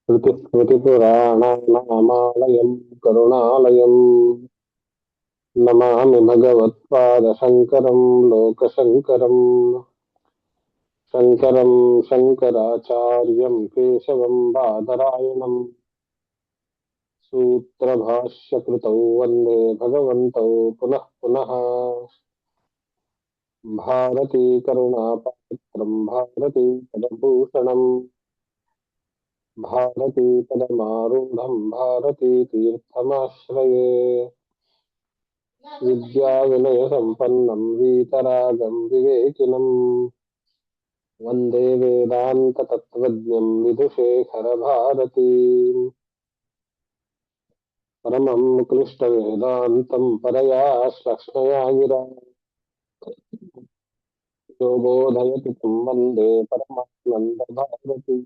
श्रुतिस्मृतिपुराणानामालयम् करुणालयम् नमामि भगवत्पादशङ्करम् लोकशङ्करम् शङ्करम् शङ्कराचार्यम् केशवम् बादरायणम् सूत्रभाष्यकृतौ वन्दे भगवन्तौ पुनः पुनः भारती करुणापात्रम् भारती पदभूषणम् भारती पदमारूढम् भारती तीर्थमाश्रये विद्याविनयसम्पन्नम् वीतरागम् विवेकिनम् वन्दे वेदान्ततत्त्वज्ञम् विदुषेखरभारतीम् परमम् क्लिष्टवेदान्तम् परया श्लक्ष्मया गिरा यो बोधयति तं वन्दे परमानन्दभारती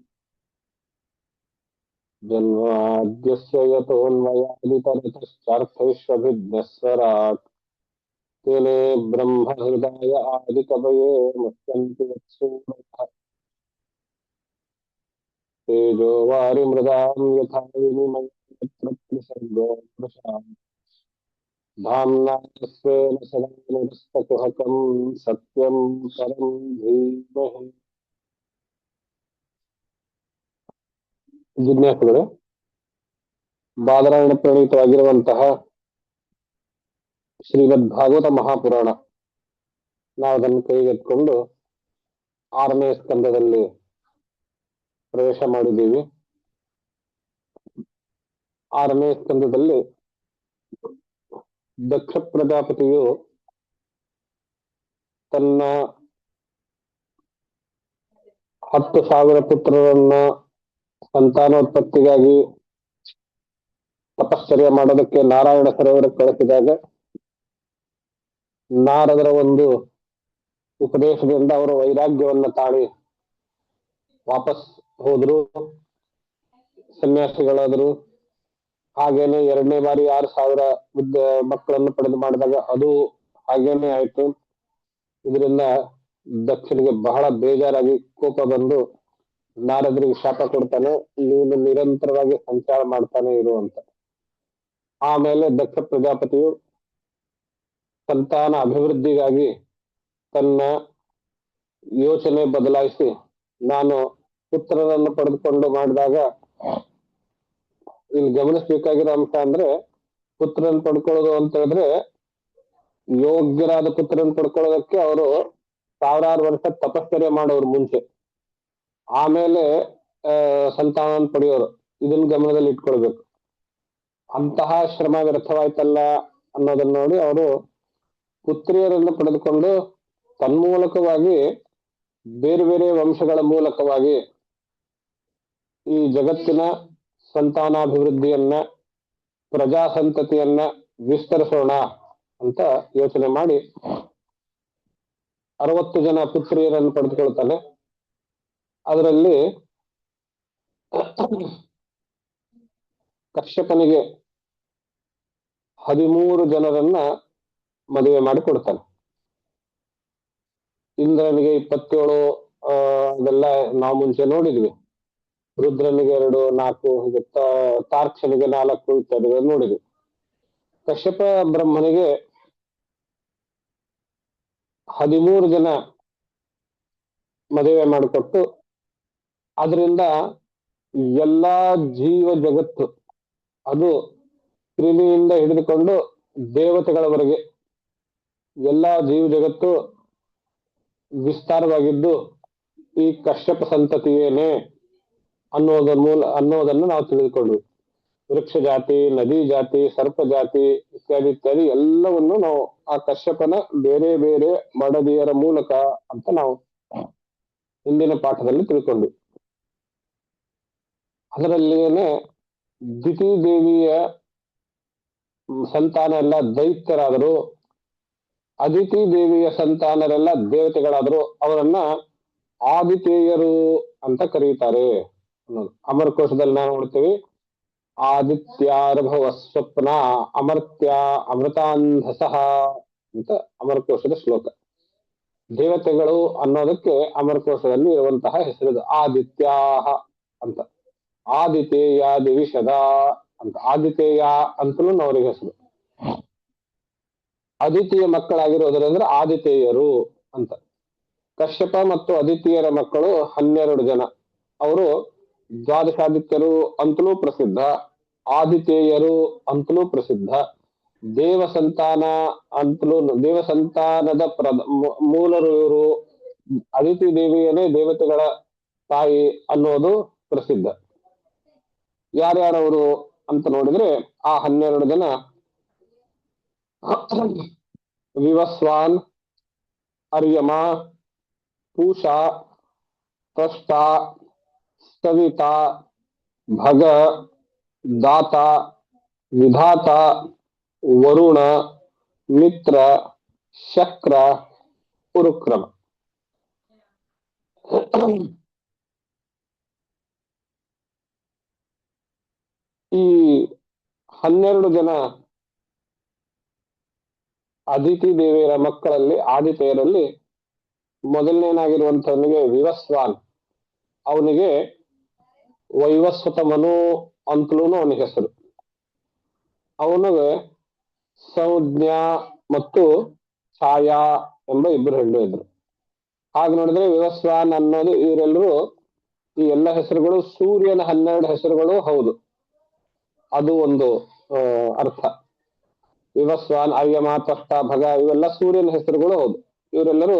जन्माद्यस्य यतोऽन्वयादितरतश्चार्थैष्वभिज्ञस्वराट् तेने ब्रह्महृदाय आदिकवये मुह्यन्ति यत्सूरयः तेजो वारिमृदां यथा विनिमयो यत्र त्रिसर्गो मृषा धाम्ना स्वेन सदा निरस्तकुहकं सत्यं परं धीमहि ಜಿಜ್ಞಾಸುಗಳೇ ಬಾದರಾಯಣ ಪ್ರಣೀತವಾಗಿರುವಂತಹ ಶ್ರೀಮದ್ ಭಾಗವತ ಮಹಾಪುರಾಣ ನಾವು ಅದನ್ನು ಕೈಗೆತ್ಕೊಂಡು 6ನೇ ಸ್ಕಂದದಲ್ಲಿ ಪ್ರವೇಶ ಮಾಡಿದ್ದೀವಿ. 6ನೇ ಸ್ಕಂದದಲ್ಲಿ ದಕ್ಷ ಪ್ರಜಾಪತಿಯು ತನ್ನ 10,000 ಪುತ್ರರನ್ನ ಸಂತಾನೋತ್ಪತ್ತಿಗಾಗಿ ತಪಶ್ಚರ್ಯ ಮಾಡೋದಕ್ಕೆ ನಾರಾಯಣ ಸರೋವರಕ್ಕೆ ಕಳಿಸಿದಾಗ ನಾರದರ ಒಂದು ಉಪದೇಶದಿಂದ ಅವರು ವೈರಾಗ್ಯವನ್ನ ತಾಳಿ ವಾಪಸ್ ಹೋದ್ರು, ಸನ್ಯಾಸಿಗಳಾದ್ರು. ಹಾಗೇನೆ 2ನೇ ಬಾರಿ 6,000 ಮಕ್ಕಳನ್ನು ಪಡೆದು ಮಾಡಿದಾಗ ಅದು ಹಾಗೇನೆ ಆಯ್ತು. ಇದರಿಂದ ದಕ್ಷನಿಗೆ ಬಹಳ ಬೇಜಾರಾಗಿ ಕೋಪ ಬಂದು ನಾರದರಿಗೆ ಶಾಪ ಕೊಡ್ತಾನೆ, ನೀನು ನಿರಂತರವಾಗಿ ಸಂಚಾರ ಮಾಡ್ತಾನೆ ಇರು ಅಂತ. ಆಮೇಲೆ ದಕ್ಷ ಪ್ರಜಾಪತಿಯು ಸಂತಾನ ಅಭಿವೃದ್ಧಿಗಾಗಿ ತನ್ನ ಯೋಚನೆ ಬದಲಾಯಿಸಿ ನಾನು ಪುತ್ರರನ್ನು ಪಡೆದುಕೊಂಡು ಮಾಡಿದಾಗ ಇಲ್ಲಿ ಗಮನಿಸಬೇಕಾಗಿರೋ ಅಂಶ ಅಂದ್ರೆ ಪುತ್ರರನ್ನು ಪಡ್ಕೊಳ್ಳೋದು ಅಂತ ಹೇಳಿದ್ರೆ ಯೋಗ್ಯರಾದ ಪುತ್ರರನ್ನು ಪಡ್ಕೊಳ್ಳೋದಕ್ಕೆ ಅವರು 1000 ವರ್ಷ ತಪಶ್ಚರ್ಯ ಮಾಡೋರು ಮುಂಚೆ, ಆಮೇಲೆ ಸಂತಾನ ಪಡೆಯೋರು. ಇದನ್ನ ಗಮನದಲ್ಲಿ ಇಟ್ಕೊಳ್ಬೇಕು. ಅಂತಹ ಶ್ರಮ ವ್ಯರ್ಥವಾಯ್ತಲ್ಲ ಅನ್ನೋದನ್ನ ನೋಡಿ ಅವರು ಪುತ್ರಿಯರನ್ನು ಪಡೆದುಕೊಂಡು ತನ್ಮೂಲಕವಾಗಿ ಬೇರೆ ಬೇರೆ ವಂಶಗಳ ಮೂಲಕವಾಗಿ ಈ ಜಗತ್ತಿನ ಸಂತಾನಾಭಿವೃದ್ಧಿಯನ್ನ ಪ್ರಜಾ ಸಂತತಿಯನ್ನ ವಿಸ್ತರಿಸೋಣ ಅಂತ ಯೋಚನೆ ಮಾಡಿ 60 ಜನ ಪುತ್ರಿಯರನ್ನು ಪಡೆದುಕೊಳ್ತಾನೆ. ಅದರಲ್ಲಿ ಕಶ್ಯಪನಿಗೆ 13 ಜನರನ್ನ ಮದುವೆ ಮಾಡಿ ಕೊಡ್ತಾನೆ. ಇಂದ್ರನಿಗೆ 27, ಅದೆಲ್ಲ ನಾವು ಮುಂಚೆ ನೋಡಿದ್ವಿ. ರುದ್ರನಿಗೆ 2, 4, ಹೀಗೆ ತಾರ್ಕ್ಷನಿಗೆ 4 ಇತ್ಯಾದಿಗಳನ್ನು ನೋಡಿದ್ವಿ. ಕಶ್ಯಪ ಬ್ರಹ್ಮನಿಗೆ 13 ಜನ ಮದುವೆ ಮಾಡಿಕೊಟ್ಟು ಅದರಿಂದ ಎಲ್ಲಾ ಜೀವ ಜಗತ್ತು, ಅದು ಕ್ರಿಮಿಯಿಂದ ಹಿಡಿದುಕೊಂಡು ದೇವತೆಗಳವರೆಗೆ ಎಲ್ಲಾ ಜೀವ ಜಗತ್ತು ವಿಸ್ತಾರವಾಗಿದ್ದು ಈ ಕಶ್ಯಪ ಸಂತತಿಯೇನೆ ಅನ್ನೋದನ್ನು ನಾವು ತಿಳಿದುಕೊಂಡ್ವಿ. ವೃಕ್ಷ ಜಾತಿ, ನದಿ ಜಾತಿ, ಸರ್ಪ ಜಾತಿ ಇತ್ಯಾದಿ ಇತ್ಯಾದಿ ಎಲ್ಲವನ್ನು ನಾವು ಆ ಕಶ್ಯಪನ ಬೇರೆ ಬೇರೆ ಮಡದಿಯರ ಮೂಲಕ ಅಂತ ನಾವು ಹಿಂದಿನ ಪಾಠದಲ್ಲಿ ತಿಳ್ಕೊಂಡ್ವಿ. ಅದರಲ್ಲಿಯೇನೆ ದಿತಿ ದೇವಿಯ ಸಂತಾನ ಎಲ್ಲ ದೈತ್ಯರಾದರು, ಅದಿತಿ ದೇವಿಯ ಸಂತಾನರೆಲ್ಲ ದೇವತೆಗಳಾದರು. ಅವರನ್ನ ಆದಿತೇಯರು ಅಂತ ಕರೀತಾರೆ ಅನ್ನೋದು ಅಮರಕೋಶದಲ್ಲಿ ನಾವು ನೋಡ್ತೀವಿ. ಆದಿತ್ಯಾರ್ಭವ ಸ್ವಪ್ನ ಅಮರ್ತ್ಯ ಅಮೃತಾಂಧಸಃ ಅಂತ ಅಮರಕೋಶದ ಶ್ಲೋಕ. ದೇವತೆಗಳು ಅನ್ನೋದಕ್ಕೆ ಅಮರಕೋಶದಲ್ಲಿ ಇರುವಂತಹ ಹೆಸರಿದು ಆದಿತ್ಯಾಹ ಅಂತ. ಆದಿತೇಯ ದಿವಿಷದ ಅಂತ. ಆದಿತೇಯ ಅಂತಲೂ ಅವರಿಗೆ ಹೆಸರು. ಅದಿತಿಯ ಮಕ್ಕಳಾಗಿರೋದ್ರಿಂದ ಆದಿತೇಯರು ಅಂತ. ಕಶ್ಯಪ ಮತ್ತು ಅದಿತಿಯರ ಮಕ್ಕಳು 12 ಜನ. ಅವರು ದ್ವಾದಶಾದಿತ್ಯರು ಅಂತಲೂ ಪ್ರಸಿದ್ಧ, ಆದಿತೇಯರು ಅಂತಲೂ ಪ್ರಸಿದ್ಧ, ದೇವ ಸಂತಾನ ಅಂತಲೂ, ದೇವ ಸಂತಾನದ ಮೂಲರು ಇವರು, ಅದಿತಿ ದೇವಿಯನೇ ದೇವತೆಗಳ ತಾಯಿ ಅನ್ನೋದು ಪ್ರಸಿದ್ಧ. ಯಾರ್ಯಾರವರು ಅಂತ ನೋಡಿದ್ರೆ ಆ 12 ಜನ ವಿವಸ್ವಾನ್, ಅರ್ಯಮ, ಪೂಷಾ, ತ್ವಷ್ಟಾ, ಸ್ತವಿತಾ, ಭಗ, ದಾತ, ವಿಧಾತ, ವರುಣ, ಮಿತ್ರ, ಶಕ್ರ, ಉರುಕ್ರಮ. ಈ 12 ಜನ ಅದಿತಿ ದೇವಿಯರ ಮಕ್ಕಳಲ್ಲಿ ಆದಿತ್ಯರಲ್ಲಿ ಮೊದಲನೇನಾಗಿರುವಂತವನಿಗೆ ವಿವಸ್ವಾನ್, ಅವನಿಗೆ ವೈವಸ್ವತ ಮನು ಅಂತಲೂ ಅವನಿಗೆ ಹೆಸರು. ಅವನಿಗೆ ಸಂಜ್ಞಾ ಮತ್ತು ಛಾಯಾ ಎಂಬ ಇಬ್ಬರು ಹೆಣ್ಣು ಇದ್ರು. ಹಾಗೆ ನೋಡಿದ್ರೆ ವಿವಸ್ವಾನ್ ಅನ್ನೋದು, ಇವರೆಲ್ಲರೂ ಈ ಎಲ್ಲ ಹೆಸರುಗಳು ಸೂರ್ಯನ 12 ಹೆಸರುಗಳು ಹೌದು. ಅದು ಒಂದು ಅರ್ಥ. ವಿವಸ್ವಾನ್, ಅರ್ಯಮ, ತ್ವಷ್ಟ, ಭಗ ಇವೆಲ್ಲ ಸೂರ್ಯನ ಹೆಸರುಗಳು ಹೌದು. ಇವರೆಲ್ಲರೂ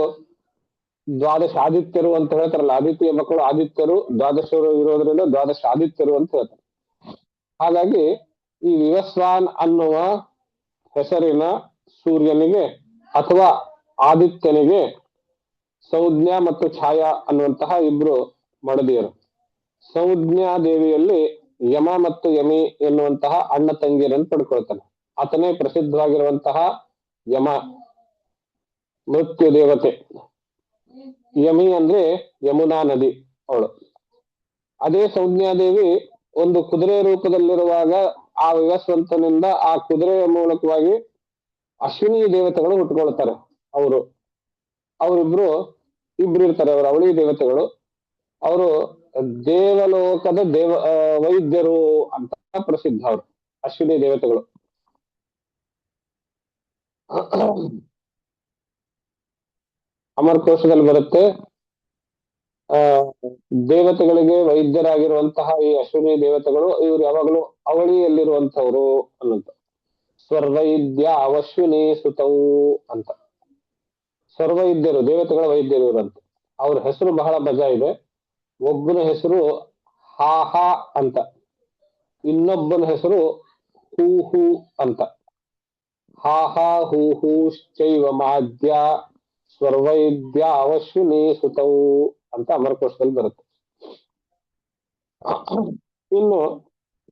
ದ್ವಾದಶ ಆದಿತ್ಯರು ಅಂತ ಹೇಳ್ತಾರಲ್ಲ, ಆದಿತ್ಯ ಮಕ್ಕಳು ಆದಿತ್ಯರು, ದ್ವಾದಶರು ಇರೋದ್ರಿಂದ ದ್ವಾದಶ ಆದಿತ್ಯರು ಅಂತ ಹೇಳ್ತಾರೆ. ಹಾಗಾಗಿ ಈ ವಿವಸ್ವಾನ್ ಅನ್ನುವ ಹೆಸರಿನ ಸೂರ್ಯನಿಗೆ ಅಥವಾ ಆದಿತ್ಯನಿಗೆ ಸಂಜ್ಞಾ ಮತ್ತು ಛಾಯಾ ಅನ್ನುವಂತಹ ಇಬ್ರು ಮಡದಿಯರು. ಸಂಜ್ಞಾ ದೇವಿಯಲ್ಲಿ ಯಮ ಮತ್ತು ಯಮಿ ಎನ್ನುವಂತಹ ಅಣ್ಣ ತಂಗಿಯರನ್ನು ಪಡ್ಕೊಳ್ತಾನೆ. ಆತನೇ ಪ್ರಸಿದ್ಧವಾಗಿರುವಂತಹ ಯಮ, ಮೃತ್ಯು ದೇವತೆ. ಯಮಿ ಅಂದ್ರೆ ಯಮುನಾ ನದಿ ಅವಳು. ಅದೇ ಸಂಜ್ಞಾದೇವಿ ಒಂದು ಕುದುರೆ ರೂಪದಲ್ಲಿರುವಾಗ ಆ ವಿವಸ್ವಂತನಿಂದ ಆ ಕುದುರೆಯ ಮೂಲಕವಾಗಿ ಅಶ್ವಿನಿ ದೇವತೆಗಳು ಹುಟ್ಟುಕೊಳ್ತಾರೆ. ಅವರಿಬ್ರು ಇರ್ತಾರೆ. ಅವರು ಅವಳಿ ದೇವತೆಗಳು. ಅವರು ದೇವಲೋಕದ ವೈದ್ಯರು ಅಂತ ಪ್ರಸಿದ್ಧ. ಅವರು ಅಶ್ವಿನಿ ದೇವತೆಗಳು. ಅಮರಕೋಶದಲ್ಲಿ ಬರುತ್ತೆ, ದೇವತೆಗಳಿಗೆ ವೈದ್ಯರಾಗಿರುವಂತಹ ಈ ಅಶ್ವಿನಿ ದೇವತೆಗಳು ಇವರು ಯಾವಾಗಲೂ ಅವಳಿಯಲ್ಲಿರುವಂತವ್ರು ಅನ್ನಂತ. ಸ್ವರ್ವೈದ್ಯ ಅವಶ್ವಿನಿ ಸುತವು ಅಂತ. ಸರ್ವೈದ್ಯರು, ದೇವತೆಗಳ ವೈದ್ಯರು ಇರಂತ. ಅವ್ರ ಹೆಸರು ಬಹಳ ಮಜಾ ಇದೆ. ಒಬ್ಬನ ಹೆಸರು ಹಾಹಾ ಅಂತ, ಇನ್ನೊಬ್ಬನ ಹೆಸರು ಹೂ ಹೂ ಅಂತ. ಹಾಹಾ ಹೂ ಹೂ ಚೈವ ಮಾದ್ಯ ಸ್ವರ್ವೈದ್ಯ ಅವಶ್ವಿನಿ ಸುತವು ಅಂತ ಅಮರಕೋಶದಲ್ಲಿ ಬರುತ್ತೆ. ಇನ್ನು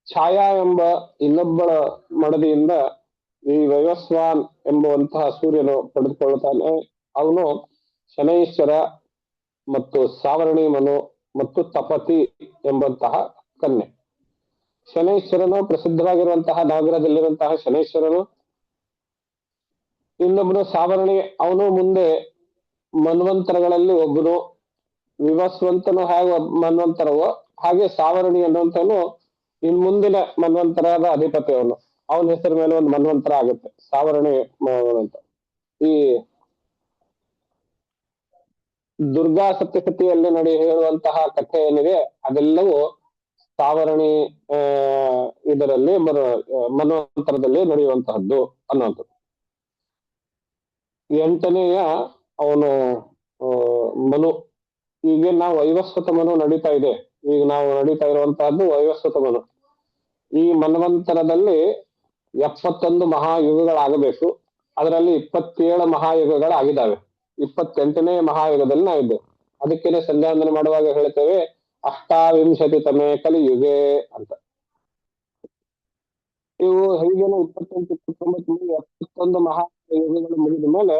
ಛಾಯಾ ಎಂಬ ಇನ್ನೊಬ್ಬಳ ಮಡದಿಯಿಂದ ಈ ವೈವಸ್ವಾನ್ ಎಂಬುವಂತಹ ಸೂರ್ಯನು ಪಡೆದುಕೊಳ್ಳುತ್ತಾನೆ. ಅವನು ಶನೈಶ್ವರ ಮತ್ತು ಸಾವರ್ಣಿ ಮನು ಮತ್ತು ತಪತಿ ಎಂಬಂತಹ ಕನ್ಯೆ. ಶನೈಶ್ವರನು ಪ್ರಸಿದ್ಧವಾಗಿರುವಂತಹ ನಗರದಲ್ಲಿರುವಂತಹ ಶನೈಶ್ವರನು. ಇನ್ನೊಬ್ಬನು ಸಾವರ್ಣಿ, ಅವನು ಮುಂದೆ ಮನ್ವಂತರಗಳಲ್ಲಿ ಒಬ್ಬನು. ವಿವಸ್ವಂತನು ಹೇಗೆ ಮನ್ವಂತರವೋ ಹಾಗೆ ಸಾವರ್ಣಿ ಅನ್ನುವಂಥವನು ಇನ್ ಮುಂದಿನ ಮನ್ವಂತರದ ಅಧಿಪತಿ. ಅವನ ಹೆಸರ ಮೇಲೆ ಒಂದು ಮನ್ವಂತರ ಆಗುತ್ತೆ, ಸಾವರ್ಣಿ ಅಂತ. ಈ ದುರ್ಗಾ ಸಪ್ತಶತಿಯಲ್ಲಿ ಹೇಳುವಂತಹ ಕಥೆ ಏನಿದೆ ಅದೆಲ್ಲವೂ ಸಾವರ್ಣಿ ಇದರಲ್ಲಿ ಮನ್ವಂತರದಲ್ಲಿ ನಡೆಯುವಂತಹದ್ದು ಅನ್ನುವಂಥದ್ದು. 8ನೆಯ ಅವನು ಮನು. ಈಗ ನಾವು ವೈವಸ್ವತ ಮನು ನಡೀತಾ ಇದೆ. ಈಗ ನಾವು ನಡೀತಾ ಇರುವಂತಹದ್ದು ವೈವಸ್ವತ ಮನು. ಈ ಮನ್ವಂತರದಲ್ಲಿ 71 ಮಹಾಯುಗಗಳಾಗಬೇಕು. ಅದರಲ್ಲಿ 27 ಮಹಾಯುಗಗಳಾಗಿದ್ದಾವೆ. 28ನೇ ಮಹಾಯುಗದಲ್ಲಿ ನಾವಿದ್ದೇವೆ. ಅದಕ್ಕೇನೆ ಸಂಧ್ಯಾವಂದನೆ ಮಾಡುವಾಗ ಹೇಳ್ತೇವೆ ಅಷ್ಟಾವಿಂಶತಿತಮೇ ಕಲಿಯುಗೆ ಅಂತ. ಇವು ಹೀಗೇನೆ 28, 29, 71 ಮಹಾಯುಗಗಳು ಮುಗಿದ ಮೇಲೆ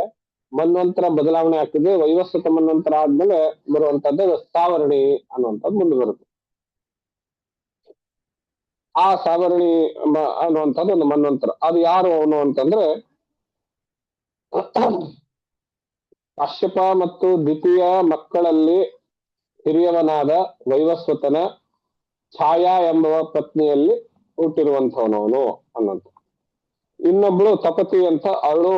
ಮನ್ವಂತರ ಬದಲಾವಣೆ ಆಗ್ತದೆ. ವೈವಸ್ವತ ಮನ್ವಂತರ ಆದ್ಮೇಲೆ ಬರುವಂತದ್ದು ಸಾವರ್ಣಿ ಅನ್ನುವಂಥದ್ದು ಮುಂದೆ ಬರುತ್ತೆ. ಆ ಸಾವರ್ಣಿ ಅನ್ನುವಂಥದ್ದು ಒಂದು ಮನ್ವಂತರ. ಅದು ಯಾರು ಅವನು ಅಂತಂದ್ರೆ ಕಾಶ್ಯಪ ಮತ್ತು ದ್ವಿತೀಯ ಮಕ್ಕಳಲ್ಲಿ ಹಿರಿಯವನಾದ ವೈವಸ್ವತನ ಛಾಯಾ ಎಂಬುವ ಪತ್ನಿಯಲ್ಲಿ ಹುಟ್ಟಿರುವಂತವನವನು ಅನ್ನೋದು. ಇನ್ನೊಬ್ಳು ತಪತಿ ಅಂತ, ಅವಳು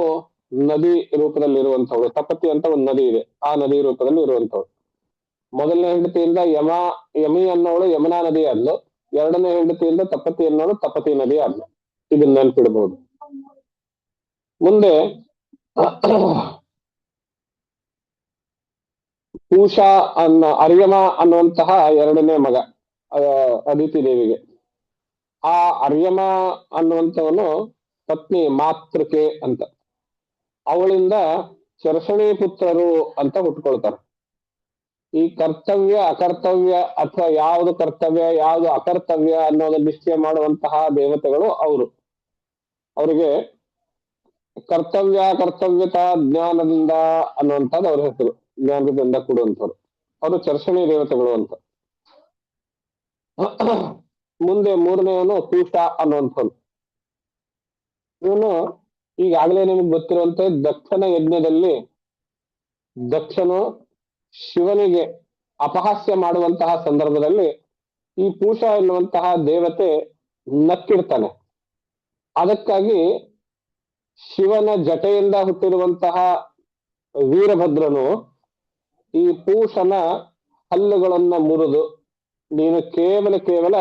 ನದಿ ರೂಪದಲ್ಲಿ ಇರುವಂತವಳು. ತಪತಿ ಅಂತ ಒಂದು ನದಿ ಇದೆ, ಆ ನದಿ ರೂಪದಲ್ಲಿ ಇರುವಂತವಳು. ಮೊದಲನೇ ಹೆಂಡತಿಯಿಂದ ಯಮಿ ಅನ್ನೋಳು ಯಮುನಾ ನದಿ ಆದ್ಲು. ಎರಡನೇ ಹೆಂಡತಿಯಿಂದ ತಪತಿ ಅನ್ನೋಳು ತಪತಿ ನದಿ ಆದ್ಲು. ಇದನ್ನ ನೆನ್ಪಿಡ್ಬಹುದು. ಮುಂದೆ ಪೂಷಾ ಅರ್ಯಮ ಅನ್ನುವಂತಹ ಎರಡನೇ ಮಗ ಅದಿತಿ ದೇವಿಗೆ. ಆ ಅರ್ಯಮ ಅನ್ನುವಂಥವನು ಪತ್ನಿ ಮಾತೃಕೆ ಅಂತ, ಅವಳಿಂದ ಚರ್ಷಣಿ ಪುತ್ರರು ಅಂತ ಹುಟ್ಕೊಳ್ತಾರೆ. ಈ ಕರ್ತವ್ಯ ಅಕರ್ತವ್ಯ ಅಥವಾ ಯಾವುದು ಕರ್ತವ್ಯ ಯಾವುದು ಅಕರ್ತವ್ಯ ಅನ್ನೋದನ್ನ ನಿಶ್ಚಯ ಮಾಡುವಂತಹ ದೇವತೆಗಳು ಅವರು. ಅವರಿಗೆ ಕರ್ತವ್ಯತಾ ಜ್ಞಾನದಿಂದ ಅನ್ನುವಂಥದ್ದು ಅವ್ರ ಹೆಸರು. ಜ್ಞಾನದಿಂದ ಕೂಡುವಂಥವ್ರು ಅವರು ಚರ್ಷಣಿ ದೇವತೆಗಳು ಅಂತ. ಮುಂದೆ ಮೂರನೆಯವನು ಪೂಷ ಅನ್ನುವಂಥವ್ನು. ಇವನು ಈಗಾಗಲೇ ನಿಮಗೆ ಗೊತ್ತಿರುವಂತೆ ದಕ್ಷನ ಯಜ್ಞದಲ್ಲಿ ದಕ್ಷನು ಶಿವನಿಗೆ ಅಪಹಾಸ್ಯ ಮಾಡುವಂತಹ ಸಂದರ್ಭದಲ್ಲಿ ಈ ಪೂಷ ಎನ್ನುವಂತಹ ದೇವತೆ ನಕ್ಕಿರ್ತಾನೆ. ಅದಕ್ಕಾಗಿ ಶಿವನ ಜಟೆಯಿಂದ ಹುಟ್ಟಿರುವಂತಹ ವೀರಭದ್ರನು ಈ ಪೂಷನ ಹಲ್ಲುಗಳನ್ನ ಮುರಿದು, ನೀನು ಕೇವಲ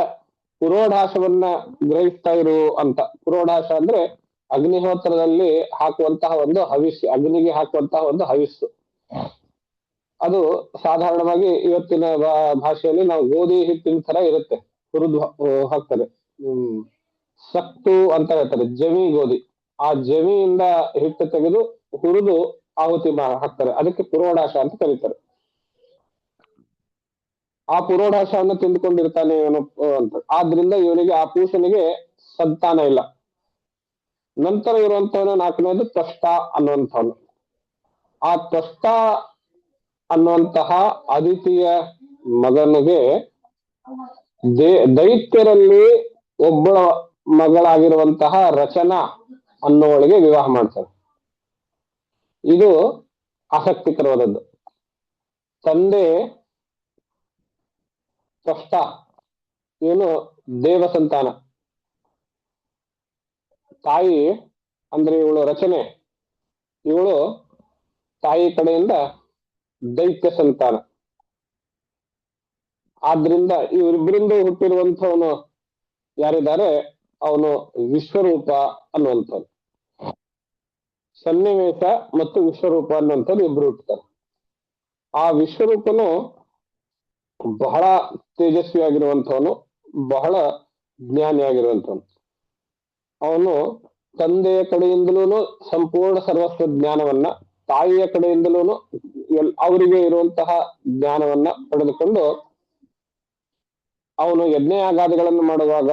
ಪುರೋಢಾಶವನ್ನ ಗ್ರಹಿಸ್ತಾ ಇರು ಅಂತ. ಪುರೋಢಾಶ ಅಂದ್ರೆ ಅಗ್ನಿಹೋತ್ರದಲ್ಲಿ ಹಾಕುವಂತಹ ಒಂದು ಹವಿಸ್ಸು, ಅಗ್ನಿಗೆ ಹಾಕುವಂತಹ ಒಂದು ಹವಿಸ್ಸು. ಅದು ಸಾಧಾರಣವಾಗಿ ಇವತ್ತಿನ ಭಾಷೆಯಲ್ಲಿ ನಾವು ಗೋಧಿ ಹಿಟ್ಟಿನ ತರ ಇರುತ್ತೆ, ಹುರಿದು ಹಾಕ್ತಾರೆ. ಸಕ್ತು ಅಂತ ಹೇಳ್ತಾರೆ, ಜವಿ ಗೋಧಿ. ಆ ಜವಿಯಿಂದ ಹಿಟ್ಟು ತೆಗೆದು ಹುರಿದು ಆಹುತಿ ಹಾಕ್ತಾರೆ. ಅದಕ್ಕೆ ಪುರೋಢಾಶ ಅಂತ ಕರೀತಾರೆ. ಆ ಪುರೋಢಾಶವನ್ನು ತಿಂದುಕೊಂಡಿರ್ತಾನೆ ಇವನು ಅಂತ. ಆದ್ರಿಂದ ಇವನಿಗೆ, ಆ ಪೂಷನಿಗೆ ಸಂತಾನ ಇಲ್ಲ. ನಂತರ ಇರುವಂತವನು ನಾಲ್ಕನೇದು ತ್ವಷ್ಟ ಅನ್ನುವಂಥವನು. ಆ ತ್ವಷ್ಟ ಅನ್ನುವಂತಹ ಅದಿತಿಯ ಮಗನಿಗೆ ದೈತ್ಯರಲ್ಲಿ ಒಬ್ಬಳ ಮಗಳಾಗಿರುವಂತಹ ರಚನಾ ಅನ್ನೋವಳಿಗೆ ವಿವಾಹ ಮಾಡ್ತಾರೆ. ಇದು ಆಸಕ್ತಿಕರವಾದದ್ದು. ತಂದೆ ತ್ವಷ್ಟ, ಇವನು ದೇವ ಸಂತಾನ. ತಾಯಿ ಅಂದ್ರೆ ಇವಳು ರಚನೆ, ಇವಳು ತಾಯಿ ಕಡೆಯಿಂದ ದೈತ್ಯ ಸಂತಾನ. ಆದ್ರಿಂದ ಇವರಿಬ್ಬರಿಂದ ಹುಟ್ಟಿರುವಂತವನು ಯಾರಿದ್ದಾರೆ, ಅವನು ವಿಶ್ವರೂಪ ಅನ್ನುವಂಥವ್ನು. ಸನ್ನಿವೇಶ ಮತ್ತು ವಿಶ್ವರೂಪ ಅನ್ನುವಂಥದ್ದು ಇಬ್ರು ಹುಟ್ಟುತ್ತಾರೆ. ಆ ವಿಶ್ವರೂಪನು ಬಹಳ ತೇಜಸ್ವಿಯಾಗಿರುವಂಥವನು, ಬಹಳ ಜ್ಞಾನಿಯಾಗಿರುವಂಥವನು. ಅವನು ತಂದೆಯ ಕಡೆಯಿಂದಲೂ ಸಂಪೂರ್ಣ ಸರ್ವಸ್ವ ಜ್ಞಾನವನ್ನ, ತಾಯಿಯ ಕಡೆಯಿಂದಲೂ ಅವರಿಗೆ ಇರುವಂತಹ ಜ್ಞಾನವನ್ನ ಪಡೆದುಕೊಂಡು ಅವನು ಯಜ್ಞಯಾಗಾದಿಗಳನ್ನು ಮಾಡುವಾಗ,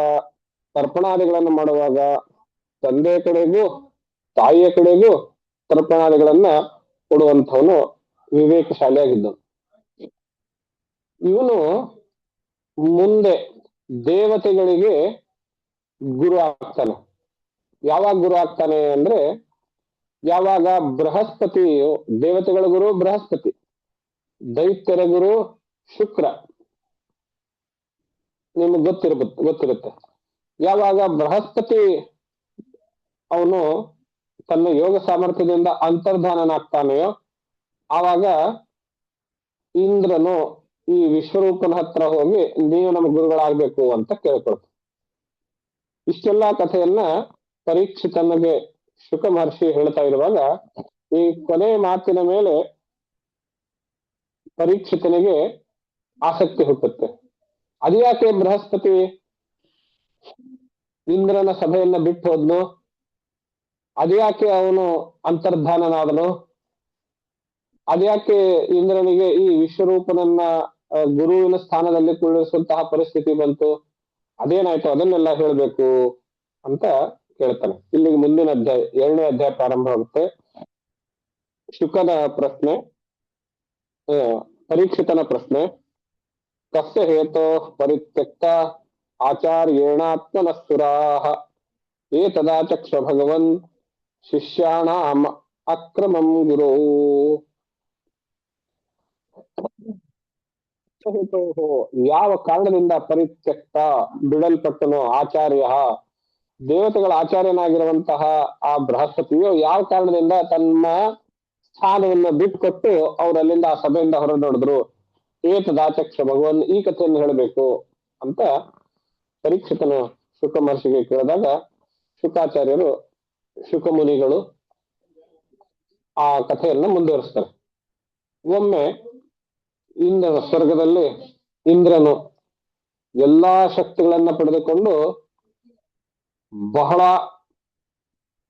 ತರ್ಪಣಾದಿಗಳನ್ನು ಮಾಡುವಾಗ ತಂದೆಯ ಕಡೆಗೂ ತಾಯಿಯ ಕಡೆಗೂ ತರ್ಪಣಾದಿಗಳನ್ನ ಕೊಡುವಂಥವನು ವಿವೇಕಶಾಲಿಯಾಗಿದ್ದನು. ಇವನು ಮುಂದೆ ದೇವತೆಗಳಿಗೆ ಗುರು ಆಗ್ತಾನೆ. ಯಾವಾಗ ಗುರು ಆಗ್ತಾನೆ ಅಂದ್ರೆ, ಯಾವಾಗ ಬೃಹಸ್ಪತಿಯು, ದೇವತೆಗಳ ಗುರು ಬೃಹಸ್ಪತಿ, ದೈತ್ಯರ ಗುರು ಶುಕ್ರ, ನಿಮ್ಗೆ ಗೊತ್ತಿರುತ್ತೆ. ಯಾವಾಗ ಬೃಹಸ್ಪತಿ ಅವನು ತನ್ನ ಯೋಗ ಸಾಮರ್ಥ್ಯದಿಂದ ಅಂತರ್ಧಾನನಾಗ್ತಾನೆಯೋ ಆವಾಗ ಇಂದ್ರನು ಈ ವಿಶ್ವರೂಪನ ಹತ್ರ ಹೋಗಿ ನೀವು ನಮ್ಮ ಗುರುಗಳಾಗ್ಬೇಕು ಅಂತ ಕೇಳ್ಕೊಳ್ತಾನೆ. ಇಷ್ಟೆಲ್ಲಾ ಕಥೆಯನ್ನ ಪರೀಕ್ಷಿತನಿಗೆ ಶುಕ ಮಹರ್ಷಿ ಹೇಳ್ತಾ ಇರುವಾಗ ಈ ಕೊನೆ ಮಾತಿನ ಮೇಲೆ ಪರೀಕ್ಷಿತನಿಗೆ ಆಸಕ್ತಿ ಹುಟ್ಟುತ್ತೆ. ಅದ್ಯಾಕೆ ಬೃಹಸ್ಪತಿ ಇಂದ್ರನ ಸಭೆಯನ್ನ ಬಿಟ್ಟು ಹೋದ್ನು, ಅದ್ಯಾಕೆ ಅವನು ಅಂತರ್ಧಾನನಾದನು, ಅದ್ಯಾಕೆ ಇಂದ್ರನಿಗೆ ಈ ವಿಶ್ವರೂಪನನ್ನ ಗುರುವಿನ ಸ್ಥಾನದಲ್ಲಿ ಕುಳ್ಳಿಸುವಂತಹ ಪರಿಸ್ಥಿತಿ ಬಂತು, ಅದೇನಾಯ್ತು ಅದನ್ನೆಲ್ಲ ಹೇಳ್ಬೇಕು ಅಂತ ಕೇಳ್ತಾನೆ. ಇಲ್ಲಿಗೆ ಮುಂದಿನ ಅಧ್ಯಾಯ, 7ನೇ ಅಧ್ಯಾಯ ಪ್ರಾರಂಭವಾಗುತ್ತೆ. ಶುಕನ ಪ್ರಶ್ನೆ, ಪರೀಕ್ಷಿತನ ಪ್ರಶ್ನೆ. ಕಸ್ಯ ಹೇತೋ ಪರಿತ್ಯಕ್ತ ಆಚಾರ್ಯೇಣಾತ್ಮನಃಸುರಾಃ ಏತದಾಚಕ್ಷ ಭಗವನ್ ಶಿಷ್ಯಾಣಾಂ ಅಕ್ರಮಂ ಗುರು. ಯಾವ ಕಾರಣದಿಂದ ಪರಿತ್ಯಕ್ತ ಬಿಡಲ್ಪಟ್ಟನು ಆಚಾರ್ಯ, ದೇವತೆಗಳ ಆಚಾರ್ಯನಾಗಿರುವಂತಹ ಆ ಬೃಹಸ್ಪತಿಯು ಯಾವ ಕಾರಣದಿಂದ ತನ್ನ ಸ್ಥಾನವನ್ನು ಬಿಟ್ಟುಕೊಟ್ಟು ಅವರಲ್ಲಿಂದ ಆ ಸಭೆಯಿಂದ ಹೊರನಡೆದ್ರು, ಏತದಾಚಕ್ಷ ಭಗವನ್, ಈ ಕಥೆಯನ್ನು ಹೇಳಬೇಕು ಅಂತ ಪರೀಕ್ಷಿತನು ಶುಕ ಮಹರ್ಷಿಗೆ ಕೇಳಿದಾಗ ಶುಕಾಚಾರ್ಯರು ಶುಕಮುನಿಗಳು ಆ ಕಥೆಯನ್ನ ಮುಂದುವರಿಸ್ತಾರೆ. ಒಮ್ಮೆ ಇಂದ್ರನ ಸ್ವರ್ಗದಲ್ಲಿ ಇಂದ್ರನು ಎಲ್ಲಾ ಶಕ್ತಿಗಳನ್ನ ಪಡೆದುಕೊಂಡು ಬಹಳ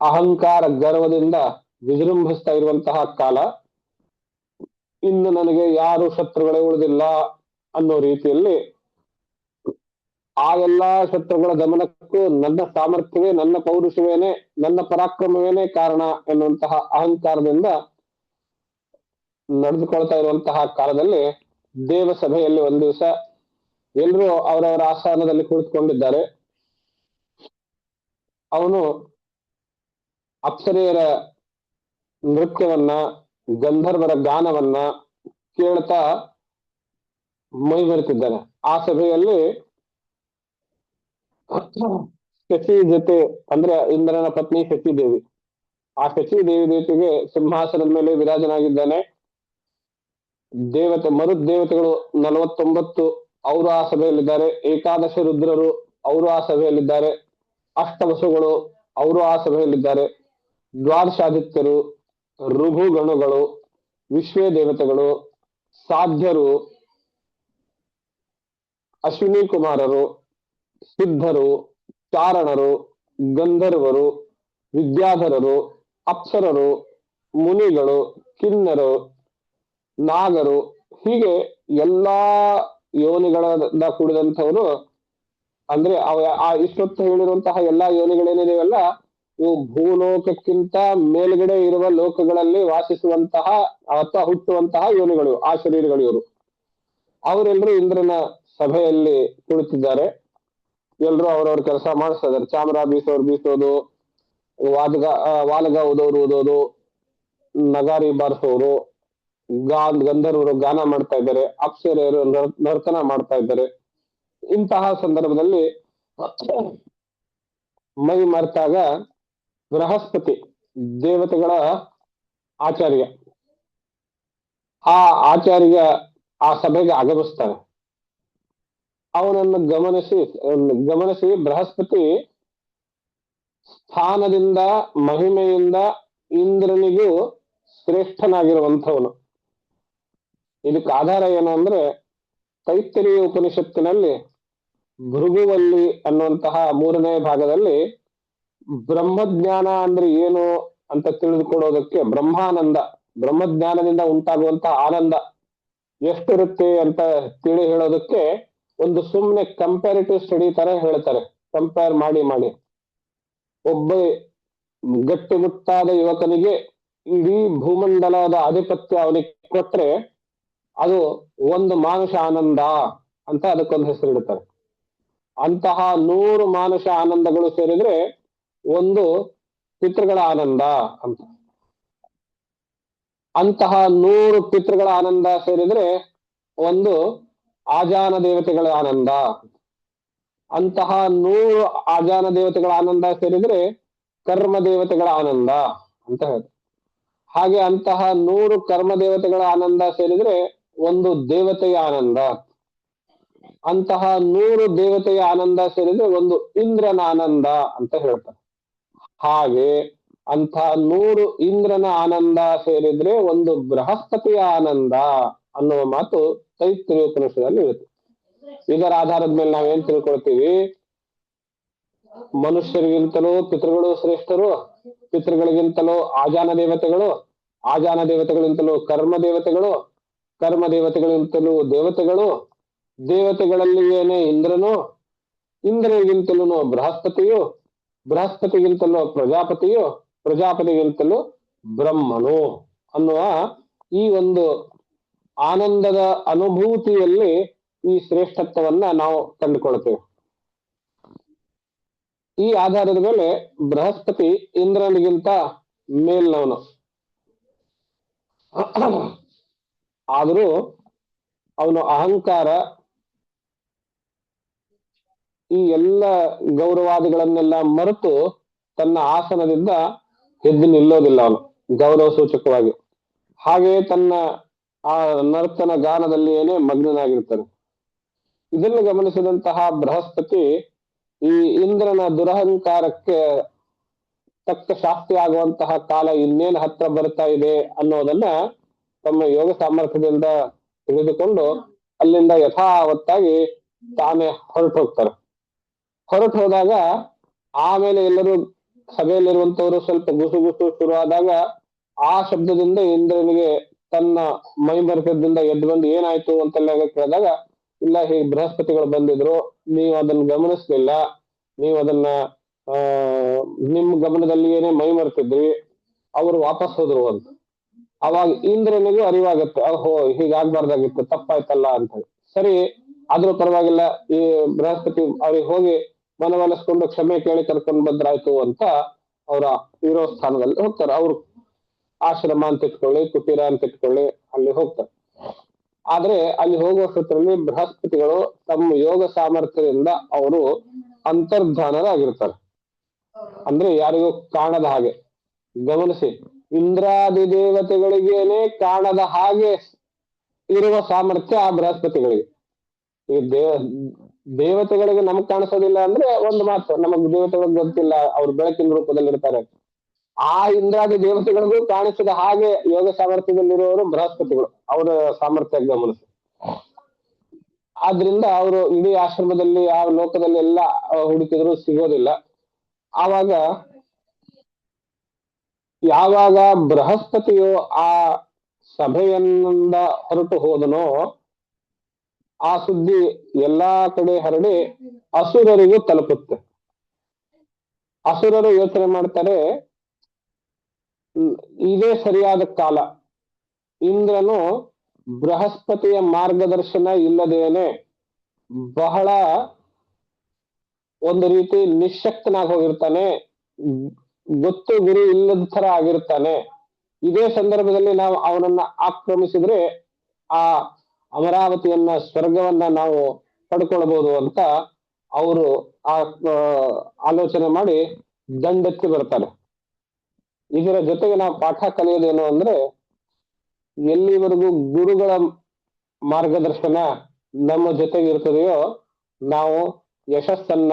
ಅಹಂಕಾರ ಗರ್ವದಿಂದ ವಿಜೃಂಭಿಸ್ತಾ ಇರುವಂತಹ ಕಾಲ, ಇನ್ನು ನನಗೆ ಯಾರು ಶತ್ರುಗಳೇ ಉಳಿದಿಲ್ಲ ಅನ್ನೋ ರೀತಿಯಲ್ಲಿ ಆ ಎಲ್ಲಾ ಶತ್ರುಗಳ ಗಮನಕ್ಕೂ ನನ್ನ ಸಾಮರ್ಥ್ಯವೇ, ನನ್ನ ಪೌರುಷವೇನೆ, ನನ್ನ ಪರಾಕ್ರಮವೇನೆ ಕಾರಣ ಎನ್ನುವಂತಹ ಅಹಂಕಾರದಿಂದ ನಡೆದುಕೊಳ್ತಾ ಇರುವಂತಹ ಕಾಲದಲ್ಲಿ ದೇವಸಭೆಯಲ್ಲಿ ಒಂದ್ ದಿವಸ ಎಲ್ರೂ ಅವರವರ ಆಸ್ಥಾನದಲ್ಲಿ ಕುಳಿತುಕೊಂಡಿದ್ದಾರೆ. ಅವನು ಅಪ್ಸರೆಯರ ನೃತ್ಯವನ್ನ, ಗಂಧರ್ವರ ಗಾನವನ್ನ ಕೇಳ್ತಾ ಮೈ ಮರೆತಿದ್ದಾನೆ. ಆ ಸಭೆಯಲ್ಲಿ ಶಚಿ ಜೊತೆ, ಅಂದ್ರೆ ಇಂದ್ರನ ಪತ್ನಿ ಶಚಿ ದೇವಿ, ಆ ಶಚಿ ದೇವಿ ಜೊತೆಗೆ ಸಿಂಹಾಸನದ ಮೇಲೆ ವಿರಾಜನಾಗಿದ್ದಾನೆ. ಮರುದೇವತೆಗಳು 49 ಅವರು ಆ ಸಭೆಯಲ್ಲಿದ್ದಾರೆ. ಏಕಾದಶ ರುದ್ರರು ಅವರು ಆ ಸಭೆಯಲ್ಲಿದ್ದಾರೆ. ಅಷ್ಟವಸುಗಳು ಅವರು ಆ ಸಭೆಯಲ್ಲಿದ್ದಾರೆ. ದ್ವಾದಶಾದಿತ್ಯರು, ಋಭುಗಣಗಳು, ವಿಶ್ವೇ ದೇವತೆಗಳು, ಸಾಧ್ಯರು, ಅಶ್ವಿನಿ ಕುಮಾರರು, ಸಿದ್ಧರು, ಚಾರಣರು, ಗಂಧರ್ವರು, ವಿದ್ಯಾಧರರು, ಅಪ್ಸರರು, ಮುನಿಗಳು, ಕಿನ್ನರು, ನಾಗರು, ಹೀಗೆ ಎಲ್ಲಾ ಯೋನಿಗಳಿಂದ ಕೂಡಿದಂಥವರು, ಅಂದ್ರೆ ಇಷ್ಟೊತ್ತು ಹೇಳಿರುವಂತಹ ಎಲ್ಲಾ ಯೋನಿಗಳೇನಿದೆಯಲ್ಲ, ಇವು ಭೂಲೋಕಕ್ಕಿಂತ ಮೇಲ್ಗಡೆ ಇರುವ ಲೋಕಗಳಲ್ಲಿ ವಾಸಿಸುವಂತಹ ಅಥವಾ ಹುಟ್ಟುವಂತಹ ಯೋನಿಗಳು, ಆ ಶರೀರಗಳು ಇವರು. ಅವರೆಲ್ಲರೂ ಇಂದ್ರನ ಸಭೆಯಲ್ಲಿ ಕುಳಿತಿದ್ದಾರೆ. ಎಲ್ರು ಅವ್ರವ್ರ ಕೆಲಸ ಮಾಡಿಸ್ತಾ ಇದ್ದಾರೆ. ಚಾಮರ ಬೀಸೋದು, ವಾಲಗ ಓದೋದು, ನಗಾರಿ ಬಾರಿಸೋರು, ಗಂಧರ್ವರು ಗಾನ ಮಾಡ್ತಾ ಇದ್ದಾರೆ, ಅಪ್ಸರೆಯರು ನರ್ತನ ಮಾಡ್ತಾ ಇದ್ದಾರೆ. ಇಂತಹ ಸಂದರ್ಭದಲ್ಲಿ ಮೈ ಮರೆತಾಗ ಬೃಹಸ್ಪತಿ, ದೇವತೆಗಳ ಆಚಾರ್ಯ, ಆ ಆಚಾರ್ಯ ಆ ಸಭೆಗೆ ಆಗಮಿಸ್ತಾನೆ. ಅವನನ್ನು ಗಮನಿಸಿ ಬೃಹಸ್ಪತಿ ಸ್ಥಾನದಿಂದ, ಮಹಿಮೆಯಿಂದ ಇಂದ್ರನಿಗೂ ಶ್ರೇಷ್ಠನಾಗಿರುವಂಥವನು. ಇದಕ್ಕೆ ಆಧಾರ ಏನು ಅಂದ್ರೆ, ತೈತ್ತರೀಯ ಉಪನಿಷತ್ತಿನಲ್ಲಿ ಭೃಗುವಲ್ಲಿ ಅನ್ನುವಂತಹ 3ನೇ ಭಾಗದಲ್ಲಿ ಬ್ರಹ್ಮಜ್ಞಾನ ಅಂದ್ರೆ ಏನು ಅಂತ ತಿಳಿದುಕೊಳ್ಳೋದಕ್ಕೆ, ಬ್ರಹ್ಮಜ್ಞಾನದಿಂದ ಉಂಟಾಗುವಂತಹ ಆನಂದ ಎಷ್ಟಿರುತ್ತೆ ಅಂತ ತಿಳಿ ಹೇಳೋದಕ್ಕೆ ಒಂದು ಸುಮ್ಮನೆ ಕಂಪ್ಯಾರಿಟಿವ್ ಸ್ಟಡಿ ತರ ಹೇಳ್ತಾರೆ. ಕಂಪೇರ್ ಮಾಡಿ ಒಬ್ಬ ಗಟ್ಟಿಮುಟ್ಟಾದ ಯುವಕನಿಗೆ ಇಡೀ ಭೂಮಂಡಲದ ಆಧಿಪತ್ಯ ಅವನಿಗೆ ಕೊಟ್ರೆ ಅದು ಒಂದು ಮಾನುಷ ಆನಂದ ಅಂತ ಅದಕ್ಕೊಂದು ಹೆಸರಿಡ್ತಾರೆ. ಅಂತಹ 100 ಮಾನುಷ ಆನಂದಗಳು ಸೇರಿದ್ರೆ ಒಂದು ಪಿತೃಗಳ ಆನಂದ ಅಂತ. ಅಂತಹ 100 ಪಿತೃಗಳ ಆನಂದ ಸೇರಿದ್ರೆ ಒಂದು ಆಜಾನ ದೇವತೆಗಳ ಆನಂದ. ಅಂತಹ 100 ಆಜಾನ ದೇವತೆಗಳ ಆನಂದ ಸೇರಿದ್ರೆ ಕರ್ಮ ದೇವತೆಗಳ ಆನಂದ ಅಂತ ಹೇಳ್ತಾರೆ. ಹಾಗೆ ಅಂತಹ 100 ಕರ್ಮ ದೇವತೆಗಳ ಆನಂದ ಸೇರಿದ್ರೆ ಒಂದು ದೇವತೆಯ ಆನಂದ. ಅಂತಹ 100 ದೇವತೆಯ ಆನಂದ ಸೇರಿದ್ರೆ ಒಂದು ಇಂದ್ರನ ಆನಂದ ಅಂತ ಹೇಳ್ತಾರೆ. ಹಾಗೆ ಅಂತಹ 100 ಇಂದ್ರನ ಆನಂದ ಸೇರಿದ್ರೆ ಒಂದು ಬೃಹಸ್ಪತಿಯ ಆನಂದ ಅನ್ನುವ ಮಾತು ತೈತ್ತರೀಯ ಉಪನಿಷದಲ್ಲಿ ಇರುತ್ತೆ. ಇದರ ಆಧಾರದ ಮೇಲೆ ನಾವೇನ್ ತಿಳ್ಕೊಳ್ತೀವಿ? ಮನುಷ್ಯರಿಗಿಂತಲೂ ಪಿತೃಗಳು ಶ್ರೇಷ್ಠರು, ಪಿತೃಗಳಿಗಿಂತಲೂ ಆಜಾನ ದೇವತೆಗಳು, ಆಜಾನ ದೇವತೆಗಳಿಂತಲೂ ಕರ್ಮ ದೇವತೆಗಳು, ಕರ್ಮ ದೇವತೆಗಳಿಂತಲೂ ದೇವತೆಗಳು, ದೇವತೆಗಳಲ್ಲಿ ಏನೇ ಇಂದ್ರನು, ಇಂದ್ರನಿಗಿಂತಲೂ ಬೃಹಸ್ಪತಿಯು, ಬೃಹಸ್ಪತಿಗಿಂತಲೂ ಪ್ರಜಾಪತಿಯು, ಪ್ರಜಾಪತಿಗಿಂತಲೂ ಬ್ರಹ್ಮನು ಅನ್ನುವ ಈ ಒಂದು ಆನಂದದ ಅನುಭೂತಿಯಲ್ಲಿ ಈ ಶ್ರೇಷ್ಠತ್ವವನ್ನ ನಾವು ಕಂಡುಕೊಳ್ತೇವೆ. ಈ ಆಧಾರದ ಮೇಲೆ ಬೃಹಸ್ಪತಿ ಇಂದ್ರನಿಗಿಂತ ಮೇಲ್ನವನು. ಆದರೂ ಅವನು ಅಹಂಕಾರ ಈ ಎಲ್ಲ ಗೌರವಾದಿಗಳನ್ನೆಲ್ಲ ಮರೆತು ತನ್ನ ಆಸನದಿಂದ ಎದ್ದು ನಿಲ್ಲೋದಿಲ್ಲ ಅವನು, ಗೌರವ ಸೂಚಕವಾಗಿ. ಹಾಗೆಯೇ ತನ್ನ ಆ ನರ್ತನ ಗಾನದಲ್ಲಿಯೇನೆ ಮಗ್ನನಾಗಿರ್ತಾನೆ. ಇದನ್ನು ಗಮನಿಸಿದಂತಹ ಬೃಹಸ್ಪತಿ ಈ ಇಂದ್ರನ ದುರಹಂಕಾರಕ್ಕೆ ತಕ್ಕ ಶಾಸ್ತಿ ಆಗುವಂತಹ ಕಾಲ ಇನ್ನೇನು ಹತ್ರ ಬರ್ತಾ ಇದೆ ಅನ್ನೋದನ್ನ ತಮ್ಮ ಯೋಗ ಸಾಮರ್ಥ್ಯದಿಂದ ತಿಳಿದುಕೊಂಡು ಅಲ್ಲಿಂದ ಯಥಾವತ್ತಾಗಿ ತಾನೇ ಹೊರಟು ಹೋಗ್ತಾರೆ. ಹೊರಟು ಹೋದಾಗ ಆಮೇಲೆ ಎಲ್ಲರೂ ಸಭೆಯಲ್ಲಿರುವಂತವರು ಸ್ವಲ್ಪ ಗುಸುಗುಸು ಶುರುವಾದಾಗ ಆ ಶಬ್ದದಿಂದ ಇಂದ್ರನಿಗೆ ತನ್ನ ಮೈಮರೆತದಿಂದ ಎದ್ದು ಬಂದು ಏನಾಯ್ತು ಅಂತೆಲ್ಲ ಕೇಳಿದಾಗ, ಇಲ್ಲ ಹೀಗೆ ಬೃಹಸ್ಪತಿಗಳು ಬಂದಿದ್ರು, ನೀವು ಅದನ್ನ ಗಮನಿಸ್ಲಿಲ್ಲ, ನೀವು ಅದನ್ನ ನಿಮ್ ಗಮನದಲ್ಲಿ ಏನೇ ಮೈ ಮರೆತಿದ್ರಿ, ಅವರು ವಾಪಸ್ ಹೋದ್ರು ಅಂತ. ಅವಾಗ ಇಂದ್ರನಿಗೂ ಅರಿವಾಗತ್ತೆ, ಓಹೋ ಹೀಗಾಗ್ಬಾರ್ದಾಗಿತ್ತು, ತಪ್ಪಾಯ್ತಲ್ಲ ಅಂತ ಹೇಳಿ. ಸರಿ, ಆದ್ರೂ ಪರವಾಗಿಲ್ಲ, ಈ ಬೃಹಸ್ಪತಿ ಅವ್ರಿಗೆ ಹೋಗಿ ಮನವೊಲಿಸ್ಕೊಂಡು ಕ್ಷಮೆ ಕೇಳಿ ಕರ್ಕೊಂಡು ಬಂದ್ರಾಯ್ತು ಅಂತ ಅವರ ಇರೋ ಸ್ಥಾನದಲ್ಲಿ ಹೋಗ್ತಾರೆ. ಅವ್ರು ಆಶ್ರಮ ಅಂತ ಇಟ್ಕೊಳ್ಳಿ, ಕುಟೀರ ಅಂತ ಇಟ್ಕೊಳ್ಳಿ, ಅಲ್ಲಿ ಹೋಗ್ತಾರೆ. ಆದ್ರೆ ಅಲ್ಲಿ ಹೋಗುವಷ್ಟರಲ್ಲಿ ಬೃಹಸ್ಪತಿಗಳು ತಮ್ಮ ಯೋಗ ಸಾಮರ್ಥ್ಯದಿಂದ ಅವರು ಅಂತರ್ಧಾನರಾಗಿರ್ತಾರೆ. ಅಂದ್ರೆ ಯಾರಿಗೂ ಕಾಣದ ಹಾಗೆ. ಗಮನಿಸಿ, ಇಂದ್ರಾದಿ ದೇವತೆಗಳಿಗೇನೆ ಕಾಣದ ಹಾಗೆ ಇರುವ ಸಾಮರ್ಥ್ಯ ಆ ಬೃಹಸ್ಪತಿಗಳಿಗೆ. ಈ ದೇವತೆಗಳಿಗೆ ನಮಗ್ ಕಾಣಿಸೋದಿಲ್ಲ ಅಂದ್ರೆ ಒಂದು ಮಾತು, ನಮಗ್ ದೇವತೆಗಳಿಗೆ ಗೊತ್ತಿಲ್ಲ, ಅವ್ರು ಬೆಳಕಿನ ರೂಪದಲ್ಲಿ ಇರ್ತಾರೆ. ಆ ಇಂದ್ರಾದಿ ದೇವತೆಗಳಿಗೂ ಕಾಣಿಸಿದ ಹಾಗೆ ಯೋಗ ಸಾಮರ್ಥ್ಯದಲ್ಲಿರುವವರು ಬೃಹಸ್ಪತಿಗಳು, ಅವರ ಸಾಮರ್ಥ್ಯ ಗಮನಿಸಿ. ಆದ್ರಿಂದ ಅವರು ಇಡೀ ಆಶ್ರಮದಲ್ಲಿ ಆ ಲೋಕದಲ್ಲಿ ಎಲ್ಲ ಹುಡುಕಿದ್ರು ಸಿಗೋದಿಲ್ಲ. ಆವಾಗ ಯಾವಾಗ ಬೃಹಸ್ಪತಿಯು ಆ ಸಭೆಯಿಂದ ಹೊರಟು ಹೋದನೋ ಆ ಸುದ್ದಿ ಎಲ್ಲಾ ಕಡೆ ಹರಡಿ ಅಸುರರಿಗೂ ತಲುಪುತ್ತೆ. ಅಸುರರು ಯೋಚನೆ ಮಾಡ್ತಾರೆ, ಇದೇ ಸರಿಯಾದ ಕಾಲ. ಇಂದ್ರನು ಬೃಹಸ್ಪತಿಯ ಮಾರ್ಗದರ್ಶನ ಇಲ್ಲದೇನೆ ಬಹಳ ಒಂದು ರೀತಿ ನಿಶಕ್ತನಾಗಿ ಹೋಗಿರ್ತಾನೆ, ಗೊತ್ತು ಗುರಿ ಇಲ್ಲದ ತರ ಆಗಿರ್ತಾನೆ. ಇದೇ ಸಂದರ್ಭದಲ್ಲಿ ನಾವು ಅವನನ್ನ ಆಕ್ರಮಿಸಿದ್ರೆ ಆ ಅಮರಾವತಿಯನ್ನ, ಸ್ವರ್ಗವನ್ನ ನಾವು ಪಡ್ಕೊಳ್ಬಹುದು ಅಂತ ಅವರು ಆ ಆಲೋಚನೆ ಮಾಡಿ ದಂಡೆತ್ತಿ ಬರ್ತಾರೆ. ಇದರ ಜೊತೆಗೆ ನಾವು ಪಾಠ ಕಲಿಯೋದೇನು ಅಂದ್ರೆ, ಎಲ್ಲಿವರೆಗೂ ಗುರುಗಳ ಮಾರ್ಗದರ್ಶನ ನಮ್ಮ ಜೊತೆಗೆ ಇರ್ತದೆಯೋ ನಾವು ಯಶಸ್ಸನ್ನ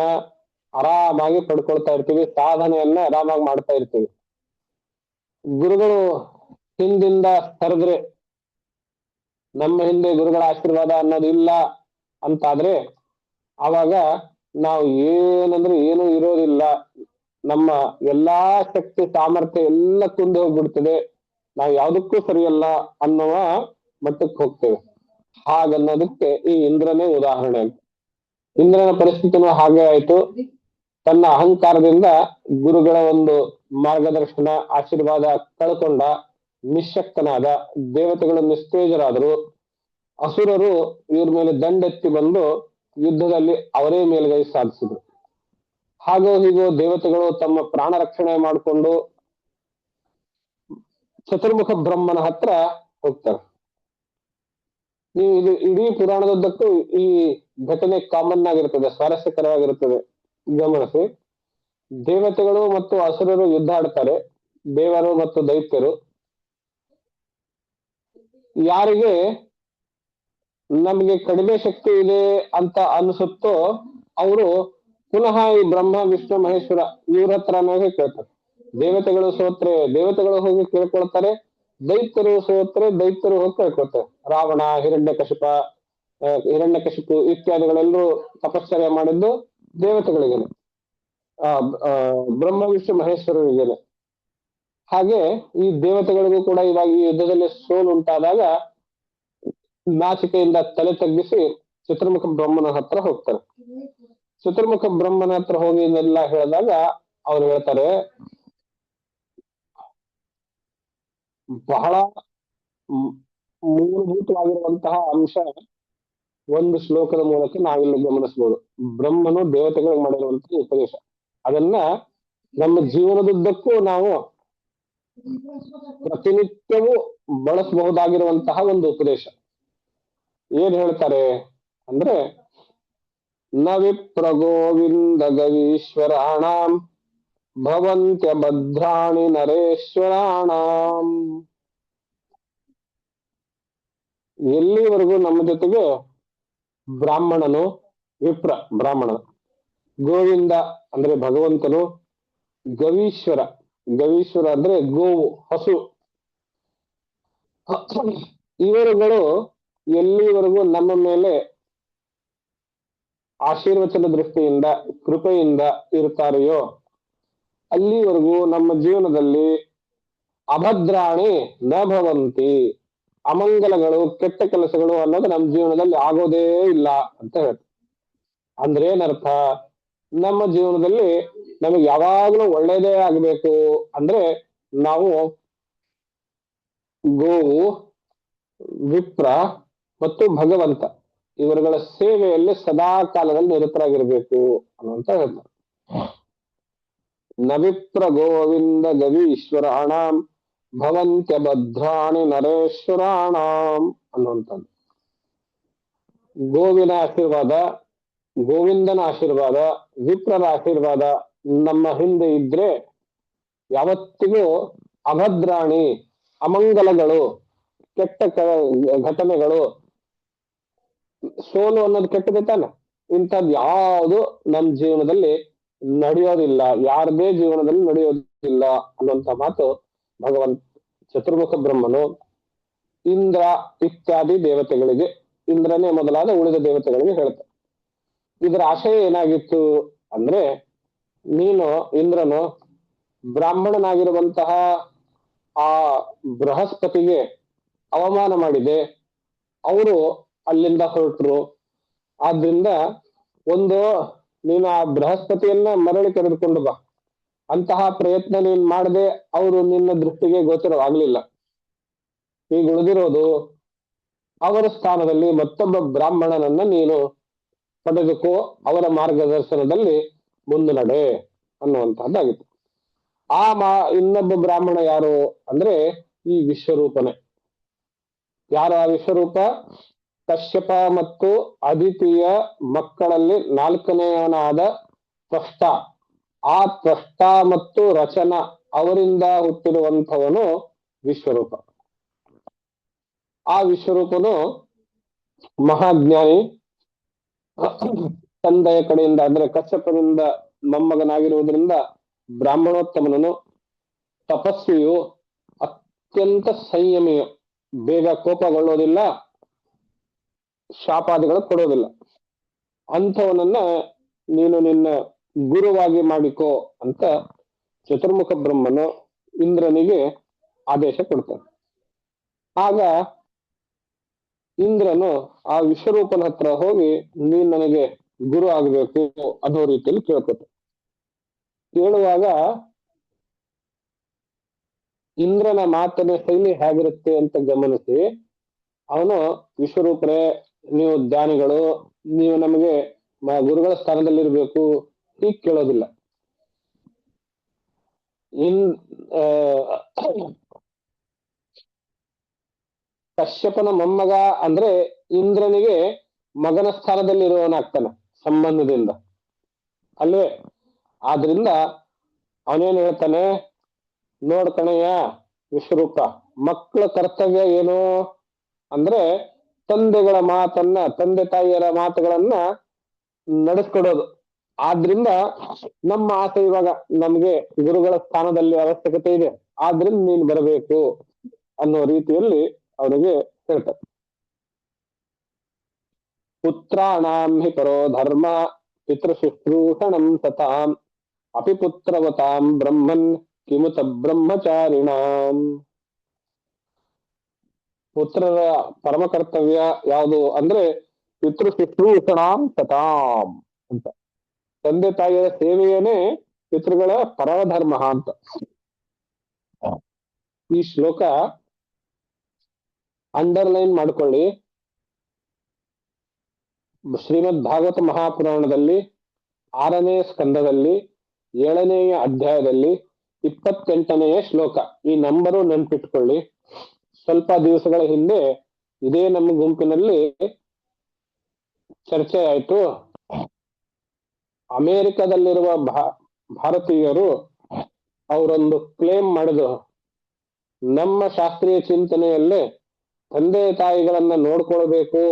ಆರಾಮಾಗಿ ಪಡ್ಕೊಳ್ತಾ ಇರ್ತೀವಿ, ಸಾಧನೆಯನ್ನ ಆರಾಮಾಗಿ ಮಾಡ್ತಾ ಇರ್ತೀವಿ. ಗುರುಗಳು ಹಿಂದಿಂದ ಸರಿದ್ರೆ, ನಮ್ಮ ಹಿಂದೆ ಗುರುಗಳ ಆಶೀರ್ವಾದ ಅನ್ನೋದು ಇಲ್ಲ ಅಂತಾದ್ರೆ ಆವಾಗ ನಾವು ಏನಂದ್ರೆ ಏನೂ ಇರೋದಿಲ್ಲ, ನಮ್ಮ ಎಲ್ಲಾ ಶಕ್ತಿ ಸಾಮರ್ಥ್ಯ ಎಲ್ಲ ಕುಂದು ಹೋಗ್ಬಿಡ್ತದೆ, ನಾವು ಯಾವ್ದಕ್ಕೂ ಸರಿಯಲ್ಲ ಅನ್ನುವ ಮಟ್ಟಕ್ಕೆ ಹೋಗ್ತೇವೆ. ಹಾಗನ್ನೋದಕ್ಕೆ ಈ ಇಂದ್ರನೇ ಉದಾಹರಣೆ. ಇಂದ್ರನ ಪರಿಸ್ಥಿತಿನೂ ಹಾಗೆ ಆಯ್ತು. ತನ್ನ ಅಹಂಕಾರದಿಂದ ಗುರುಗಳ ಒಂದು ಮಾರ್ಗದರ್ಶನ ಆಶೀರ್ವಾದ ಕಳ್ಕೊಂಡ, ನಿಶಕ್ತನಾದ. ದೇವತೆಗಳು ನಿಸ್ತೇಜರಾದರು. ಅಸುರರು ಇವ್ರ ಮೇಲೆ ದಂಡೆತ್ತಿ ಬಂದು ಯುದ್ಧದಲ್ಲಿ ಅವರೇ ಮೇಲ್ಗೈ ಸಾಧಿಸಿದ್ರು. ಹಾಗೋ ಹೀಗೋ ದೇವತೆಗಳು ತಮ್ಮ ಪ್ರಾಣ ರಕ್ಷಣೆ ಮಾಡಿಕೊಂಡು ಚತುರ್ಮುಖ ಬ್ರಹ್ಮನ ಹತ್ರ ಹೋಗ್ತಾರೆ. ನೀವು ಇದು ಇಡೀ ಪುರಾಣದುದ್ದಕ್ಕೂ ಈ ಘಟನೆ ಕಾಮನ್ ಆಗಿರ್ತದೆ, ಸ್ವಾರಸ್ಯಕರವಾಗಿರುತ್ತದೆ. ಗಮನಿಸಿ, ದೇವತೆಗಳು ಮತ್ತು ಅಸುರರು ಯುದ್ಧ ಆಡ್ತಾರೆ, ದೇವರು ಮತ್ತು ದೈತ್ಯರು. ಯಾರಿಗೆ ನಮಗೆ ಕಡಿಮೆ ಶಕ್ತಿ ಇದೆ ಅಂತ ಅನ್ಸುತ್ತೋ ಅವರು ಪುನಃ ಈ ಬ್ರಹ್ಮ ವಿಷ್ಣು ಮಹೇಶ್ವರ ಇವ್ರ ಹತ್ರನೇ ಕೇಳ್ತಾರೆ. ದೇವತೆಗಳು ಸೋತ್ರೆ ದೇವತೆಗಳು ಹೋಗಿ ಕೇಳ್ಕೊಳ್ತಾರೆ, ದೈತ್ಯರು ಸೋತ್ರೆ ದೈತ್ಯರು ಹೋಗಿ ಕೇಳ್ಕೊಳ್ತಾರೆ. ರಾವಣ, ಹಿರಣ್ಯಕಶಿಪು ಇತ್ಯಾದಿಗಳೆಲ್ಲರೂ ತಪಶ್ಚರ್ಯ ಮಾಡಿದ್ದು ದೇವತೆಗಳಿಗೇನೆ, ಬ್ರಹ್ಮ ವಿಷ್ಣು ಮಹೇಶ್ವರರಿಗೇನೆ. ಹಾಗೆ ಈ ದೇವತೆಗಳಿಗೂ ಕೂಡ ಇವಾಗ ಈ ಯುದ್ಧದಲ್ಲಿ ಸೋಲು ಉಂಟಾದಾಗ ನಾಚಿಕೆಯಿಂದ ತಲೆ ತಗ್ಗಿಸಿ ಚತುರ್ಮುಖ ಬ್ರಹ್ಮನ ಹತ್ರ ಹೋಗ್ತಾರೆ. ಚತುರ್ಮುಖ ಬ್ರಹ್ಮನ ಹತ್ರ ಹೋಗಿ ಇದೆಲ್ಲ ಹೇಳಿದಾಗ ಅವ್ರು ಹೇಳ್ತಾರೆ, ಬಹಳ ಮೂಲಭೂತವಾಗಿರುವಂತಹ ಅಂಶ ಒಂದು ಶ್ಲೋಕದ ಮೂಲಕ ನಾವಿಲ್ಲಿ ಗಮನಿಸಬಹುದು. ಬ್ರಹ್ಮನು ದೇವತೆಗಳಿಗೆ ಮಾಡಿರುವಂತಹ ಉಪದೇಶ, ಅದನ್ನ ನಮ್ಮ ಜೀವನದುದ್ದಕ್ಕೂ ನಾವು ಪ್ರತಿನಿತ್ಯವೂ ಬಳಸಬಹುದಾಗಿರುವಂತಹ ಒಂದು ಉಪದೇಶ. ಏನ್ ಹೇಳ್ತಾರೆ ಅಂದ್ರೆ ನ ವಿಪ್ರ ಗೋವಿಂದ ಗವೀಶ್ವರಾಣಾಂ ಭವಂತ್ಯ ಭದ್ರಾಣಿ ನರೇಶ್ವರಾಣಾಂ. ಎಲ್ಲಿವರೆಗೂ ನಮ್ಮ ಜೊತೆಗೆ ಬ್ರಾಹ್ಮಣನು, ವಿಪ್ರ ಬ್ರಾಹ್ಮಣ, ಗೋವಿಂದ ಅಂದ್ರೆ ಭಗವಂತನು, ಗವೀಶ್ವರ, ಗವೀಶ್ವರ ಅಂದ್ರೆ ಗೋವು, ಹಸು, ಇವರುಗಳು ಎಲ್ಲಿವರೆಗೂ ನಮ್ಮ ಮೇಲೆ ಆಶೀರ್ವಚನ ದೃಷ್ಟಿಯಿಂದ ಕೃಪೆಯಿಂದ ಇರ್ತಾರೆಯೋ ಅಲ್ಲಿವರೆಗೂ ನಮ್ಮ ಜೀವನದಲ್ಲಿ ಅಭದ್ರಾಣಿ ನ ಭವಂತಿ, ಅಮಂಗಲಗಳು, ಕೆಟ್ಟ ಕೆಲಸಗಳು ಅನ್ನೋದು ನಮ್ಮ ಜೀವನದಲ್ಲಿ ಆಗೋದೇ ಇಲ್ಲ ಅಂತ ಹೇಳ್ತಾರೆ. ಅಂದ್ರೆ ಏನರ್ಥ, ನಮ್ಮ ಜೀವನದಲ್ಲಿ ನಮಗೆ ಯಾವಾಗಲೂ ಒಳ್ಳೇದೇ ಆಗಬೇಕು ಅಂದ್ರೆ ನಾವು ಗೋವು, ವಿಪ್ರ ಮತ್ತು ಭಗವಂತ ಇವರುಗಳ ಸೇವೆಯಲ್ಲಿ ಸದಾ ಕಾಲದಲ್ಲಿ ನಿರತರಾಗಿರ್ಬೇಕು ಅನ್ನುವಂತ ಹೇಳ್ತಾರೆ. ನ ವಿಪ್ರ ಗೋವಿಂದ ಗವೀಶ್ವರಾಣಾಂ ಭವಂತ್ಯ ಭದ್ರಾಣಿ ನರೇಶ್ವರಾಣಾಂ ಅನ್ನುವಂಥದ್ದು. ಗೋವಿನ ಆಶೀರ್ವಾದ, ಗೋವಿಂದನ ಆಶೀರ್ವಾದ, ವಿಪ್ರರ ಆಶೀರ್ವಾದ ನಮ್ಮ ಹಿಂದೆ ಇದ್ರೆ ಯಾವತ್ತಿಗೂ ಅಭದ್ರಾಣಿ, ಅಮಂಗಲಗಳು, ಕೆಟ್ಟ ಘಟನೆಗಳು, ಸೋಲು ಅನ್ನೋದು ಕೆಟ್ಟದೆ ತಾನೆ, ಇಂಥದ್ದು ಯಾವುದು ನಮ್ಮ ಜೀವನದಲ್ಲಿ ನಡೆಯೋದಿಲ್ಲ, ಯಾರದೇ ಜೀವನದಲ್ಲಿ ನಡೆಯೋದಿಲ್ಲ ಅನ್ನುವಂತ ಮಾತು ಭಗವಂತ ಚತುರ್ಮುಖ ಬ್ರಹ್ಮನು ಇಂದ್ರ ಇತ್ಯಾದಿ ದೇವತೆಗಳಿಗೆ, ಇಂದ್ರನೇ ಮೊದಲಾದ ಉಳಿದ ದೇವತೆಗಳಿಗೆ ಹೇಳ್ತಾರೆ. ಇದರ ಆಶಯ ಏನಾಗಿತ್ತು ಅಂದ್ರೆ, ನೀನು ಇಂದ್ರನು ಬ್ರಾಹ್ಮಣನಾಗಿರುವಂತಹ ಆ ಬೃಹಸ್ಪತಿಗೆ ಅವಮಾನ ಮಾಡಿದೆ, ಅವರು ಅಲ್ಲಿಂದ ಹೊರಟರು. ಆದ್ರಿಂದ ಒಂದು ನೀನು ಆ ಬೃಹಸ್ಪತಿಯನ್ನ ಮರಳಿ ಕರೆದುಕೊಂಡು ಬಾ, ಅಂತಹ ಪ್ರಯತ್ನ ನೀನ್ ಮಾಡದೆ ಅವರು ನಿನ್ನ ದೃಷ್ಟಿಗೆ ಗೋಚರವಾಗ್ಲಿಲ್ಲ. ಈಗ ಉಳಿದಿರೋದು ಅವರ ಸ್ಥಾನದಲ್ಲಿ ಮತ್ತೊಬ್ಬ ಬ್ರಾಹ್ಮಣನನ್ನ ನೀನು ಪಡೆದುಕೋ, ಅವರ ಮಾರ್ಗದರ್ಶನದಲ್ಲಿ ಮುಂದೆ ನಡೆ ಅನ್ನುವಂತಹದ್ದಾಗಿತ್ತು. ಇನ್ನೊಬ್ಬ ಬ್ರಾಹ್ಮಣ ಯಾರು ಅಂದ್ರೆ ಈ ವಿಶ್ವರೂಪನೇ. ಯಾರು ಆ ವಿಶ್ವರೂಪ? ಕಶ್ಯಪ ಮತ್ತು ಅದಿತಿಯ ಮಕ್ಕಳಲ್ಲಿ ನಾಲ್ಕನೆಯವನಾದ ತ್ವಷ್ಟ. ಆ ತ್ವಷ್ಟ ಮತ್ತು ರಚನ ಅವರಿಂದ ಹುಟ್ಟಿರುವಂಥವನು ವಿಶ್ವರೂಪ. ಆ ವಿಶ್ವರೂಪನು ಮಹಾಜ್ಞಾನಿ, ತಂದೆಯ ಕಡೆಯಿಂದ ಅಂದ್ರೆ ಕಶ್ಯಪನಿಂದ ಮೊಮ್ಮಗನಾಗಿರುವುದರಿಂದ ಬ್ರಾಹ್ಮಣೋತ್ತಮನನು, ತಪಸ್ವಿಯು, ಅತ್ಯಂತ ಸಂಯಮಿಯು, ಬೇಗ ಕೋಪಗೊಳ್ಳೋದಿಲ್ಲ, ಶಾಪಾದಿಗಳು ಕೊಡೋದಿಲ್ಲ. ಅಂಥವನನ್ನ ನೀನು ನಿನ್ನ ಗುರುವಾಗಿ ಮಾಡಿಕೋ ಅಂತ ಚತುರ್ಮುಖ ಬ್ರಹ್ಮನು ಇಂದ್ರನಿಗೆ ಆದೇಶ ಕೊಡ್ತಾನೆ. ಆಗ ಇಂದ್ರನು ಆ ವಿಶ್ವರೂಪನ ಹತ್ರ ಹೋಗಿ ನೀನ್ ನನಗೆ ಗುರು ಆಗ್ಬೇಕು ಅನ್ನೋ ರೀತಿಯಲ್ಲಿ ಕೇಳ್ಕೊತ. ಕೇಳುವಾಗ ಇಂದ್ರನ ಮಾತಿನ ಶೈಲಿ ಹೇಗಿರುತ್ತೆ ಅಂತ ಗಮನಿಸಿ ಅವನು, ವಿಶ್ವರೂಪರೇ ನೀವು ಜ್ಞಾನಿಗಳು, ನೀವು ನಮಗೆ ಗುರುಗಳ ಸ್ಥಾನದಲ್ಲಿರ್ಬೇಕು, ಹೀಗೆ ಕೇಳೋದಿಲ್ಲ. ಕಶ್ಯಪನ ಮೊಮ್ಮಗ ಅಂದ್ರೆ ಇಂದ್ರನಿಗೆ ಮಗನ ಸ್ಥಾನದಲ್ಲಿರುವವನಾಗ್ತಾನೆ ಸಂಬಂಧದಿಂದ ಅಲ್ವೇ. ಆದ್ರಿಂದ ಅವನೇನ್ ಹೇಳ್ತಾನೆ, ನೋಡ್ಕಣಯ್ಯ ವಿಶ್ವರೂಪ, ಮಕ್ಕಳ ಕರ್ತವ್ಯ ಏನು ಅಂದ್ರೆ ತಂದೆಗಳ ಮಾತನ್ನ, ತಂದೆ ತಾಯಿಯರ ಮಾತುಗಳನ್ನ ನಡೆಸ್ಕೊಡೋದು. ಆದ್ರಿಂದ ನಮ್ಮ ಆಸೆ ಇವಾಗ ನಮ್ಗೆ ಗುರುಗಳ ಸ್ಥಾನದಲ್ಲಿ ಅವಶ್ಯಕತೆ ಇದೆ, ಆದ್ರಿಂದ ನೀನ್ ಬರಬೇಕು ಅನ್ನೋ ರೀತಿಯಲ್ಲಿ ಅವರಿಗೆ ಹೇಳ್ತಾರೆ. ಪುತ್ರಾಣಾಂ ಹಿ ಪರೋ ಧರ್ಮ ಪಿತೃಶುಶ್ರೂಷಣಂ ಸತಾಂ ಅಪಿ ಪುತ್ರವತಾಂ ಬ್ರಹ್ಮನ್ ಕಿಮುತ ಬ್ರಹ್ಮಚಾರಿಣಾಂ. ಪುತ್ರರ ಪರಮ ಕರ್ತವ್ಯ ಯಾವುದು ಅಂದ್ರೆ ಪಿತೃಶುಶ್ರೂಷಣಾಂ ಸತಾಂ ಅಂತ. ತಂದೆ ತಾಯಿಯ ಸೇವೆಯೇನೆ ಪಿತೃಗಳ ಪರಧರ್ಮ ಅಂತ. ಈ ಶ್ಲೋಕ ಅಂಡರ್ಲೈನ್ ಮಾಡ್ಕೊಳ್ಳಿ. ಶ್ರೀಮದ್ ಭಾಗವತ ಮಹಾಪುರಾಣದಲ್ಲಿ 6ನೇ ಸ್ಕಂದದಲ್ಲಿ 7ನೆಯ ಅಧ್ಯಾಯದಲ್ಲಿ 28ನೆಯ ಶ್ಲೋಕ. ಈ ನಂಬರು ನೆನ್ಪಿಟ್ಕೊಳ್ಳಿ. ಸ್ವಲ್ಪ ದಿವಸಗಳ ಹಿಂದೆ ಇದೇ ನಮ್ಮ ಗುಂಪಿನಲ್ಲಿ ಚರ್ಚೆ ಆಯ್ತು. ಅಮೆರಿಕದಲ್ಲಿರುವ ಭಾರತೀಯರು ಅವರೊಂದು ಕ್ಲೇಮ್ ಮಾಡಿದ್ರು, ನಮ್ಮ ಶಾಸ್ತ್ರೀಯ ಚಿಂತನೆಯಲ್ಲೇ ತಂದೆ ತಾಯಿಗಳನ್ನ ನೋಡ್ಕೊಳ್ಬೇಕು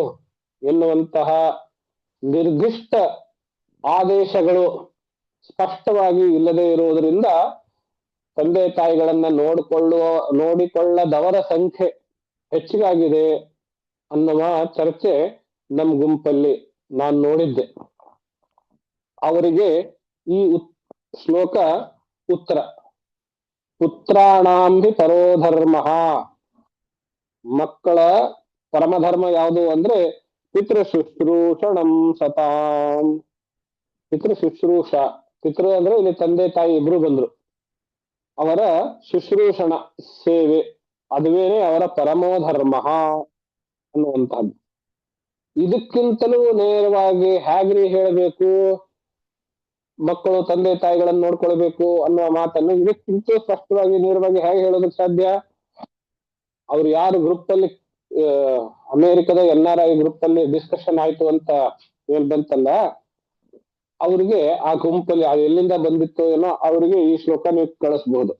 ಎನ್ನುವಂತಹ ನಿರ್ದಿಷ್ಟ ಆದೇಶಗಳು ಸ್ಪಷ್ಟವಾಗಿ ಇಲ್ಲದೆ ಇರುವುದರಿಂದ ತಂದೆ ತಾಯಿಗಳನ್ನ ನೋಡಿಕೊಳ್ಳದವರ ಸಂಖ್ಯೆ ಹೆಚ್ಚಿಗಾಗಿದೆ ಅನ್ನುವ ಚರ್ಚೆ ನಮ್ಮ ಗುಂಪಲ್ಲಿ ನಾನು ನೋಡಿದ್ದೆ. ಅವರಿಗೆ ಈ ಶ್ಲೋಕ ಉತ್ತರ. ಪುತ್ರಾಣಾಂಬಿ ಪರೋಧರ್ಮ, ಮಕ್ಕಳ ಪರಮಧರ್ಮ ಯಾವುದು ಅಂದ್ರೆ ಪಿತೃಶುಶ್ರೂಷಣಂ ಸತಾಂ. ಪಿತೃಶುಶ್ರೂಷ, ಪಿತೃ ಅಂದ್ರೆ ಇಲ್ಲಿ ತಂದೆ ತಾಯಿ ಇಬ್ರು ಬಂದ್ರು, ಅವರ ಶುಶ್ರೂಷಣ ಸೇವೆ ಅದುವೇನೆ ಅವರ ಪರಮೋಧರ್ಮ ಅನ್ನುವಂತಹದ್ದು. ಇದಕ್ಕಿಂತಲೂ ನೇರವಾಗಿ ಹೇಗ್ರಿ ಹೇಳಬೇಕು ಮಕ್ಕಳು ತಂದೆ ತಾಯಿಗಳನ್ನು ನೋಡ್ಕೊಳ್ಬೇಕು ಅನ್ನುವ ಮಾತನ್ನು ಇದಕ್ಕಿಂತ ಸ್ಪಷ್ಟವಾಗಿ ನೇರವಾಗಿ ಹೇಗೆ ಹೇಳೋದಕ್ಕೆ ಸಾಧ್ಯ? ಅವ್ರು ಯಾರು ಗ್ರೂಪ್ ಅಲ್ಲಿ ಅಮೆರಿಕದ NRI ಗ್ರೂಪ್ ಅಲ್ಲಿ ಡಿಸ್ಕಷನ್ ಆಯ್ತು ಅಂತ ಏನ್ ಬಂತಲ್ಲ, ಅವ್ರಿಗೆ ಆ ಗುಂಪಲ್ಲಿ ಅದು ಎಲ್ಲಿಂದ ಬಂದಿತ್ತು ಏನೋ ಅವರಿಗೆ ಈ ಶ್ಲೋಕ ನೀವು ಕಳಿಸ್ಬಹುದು.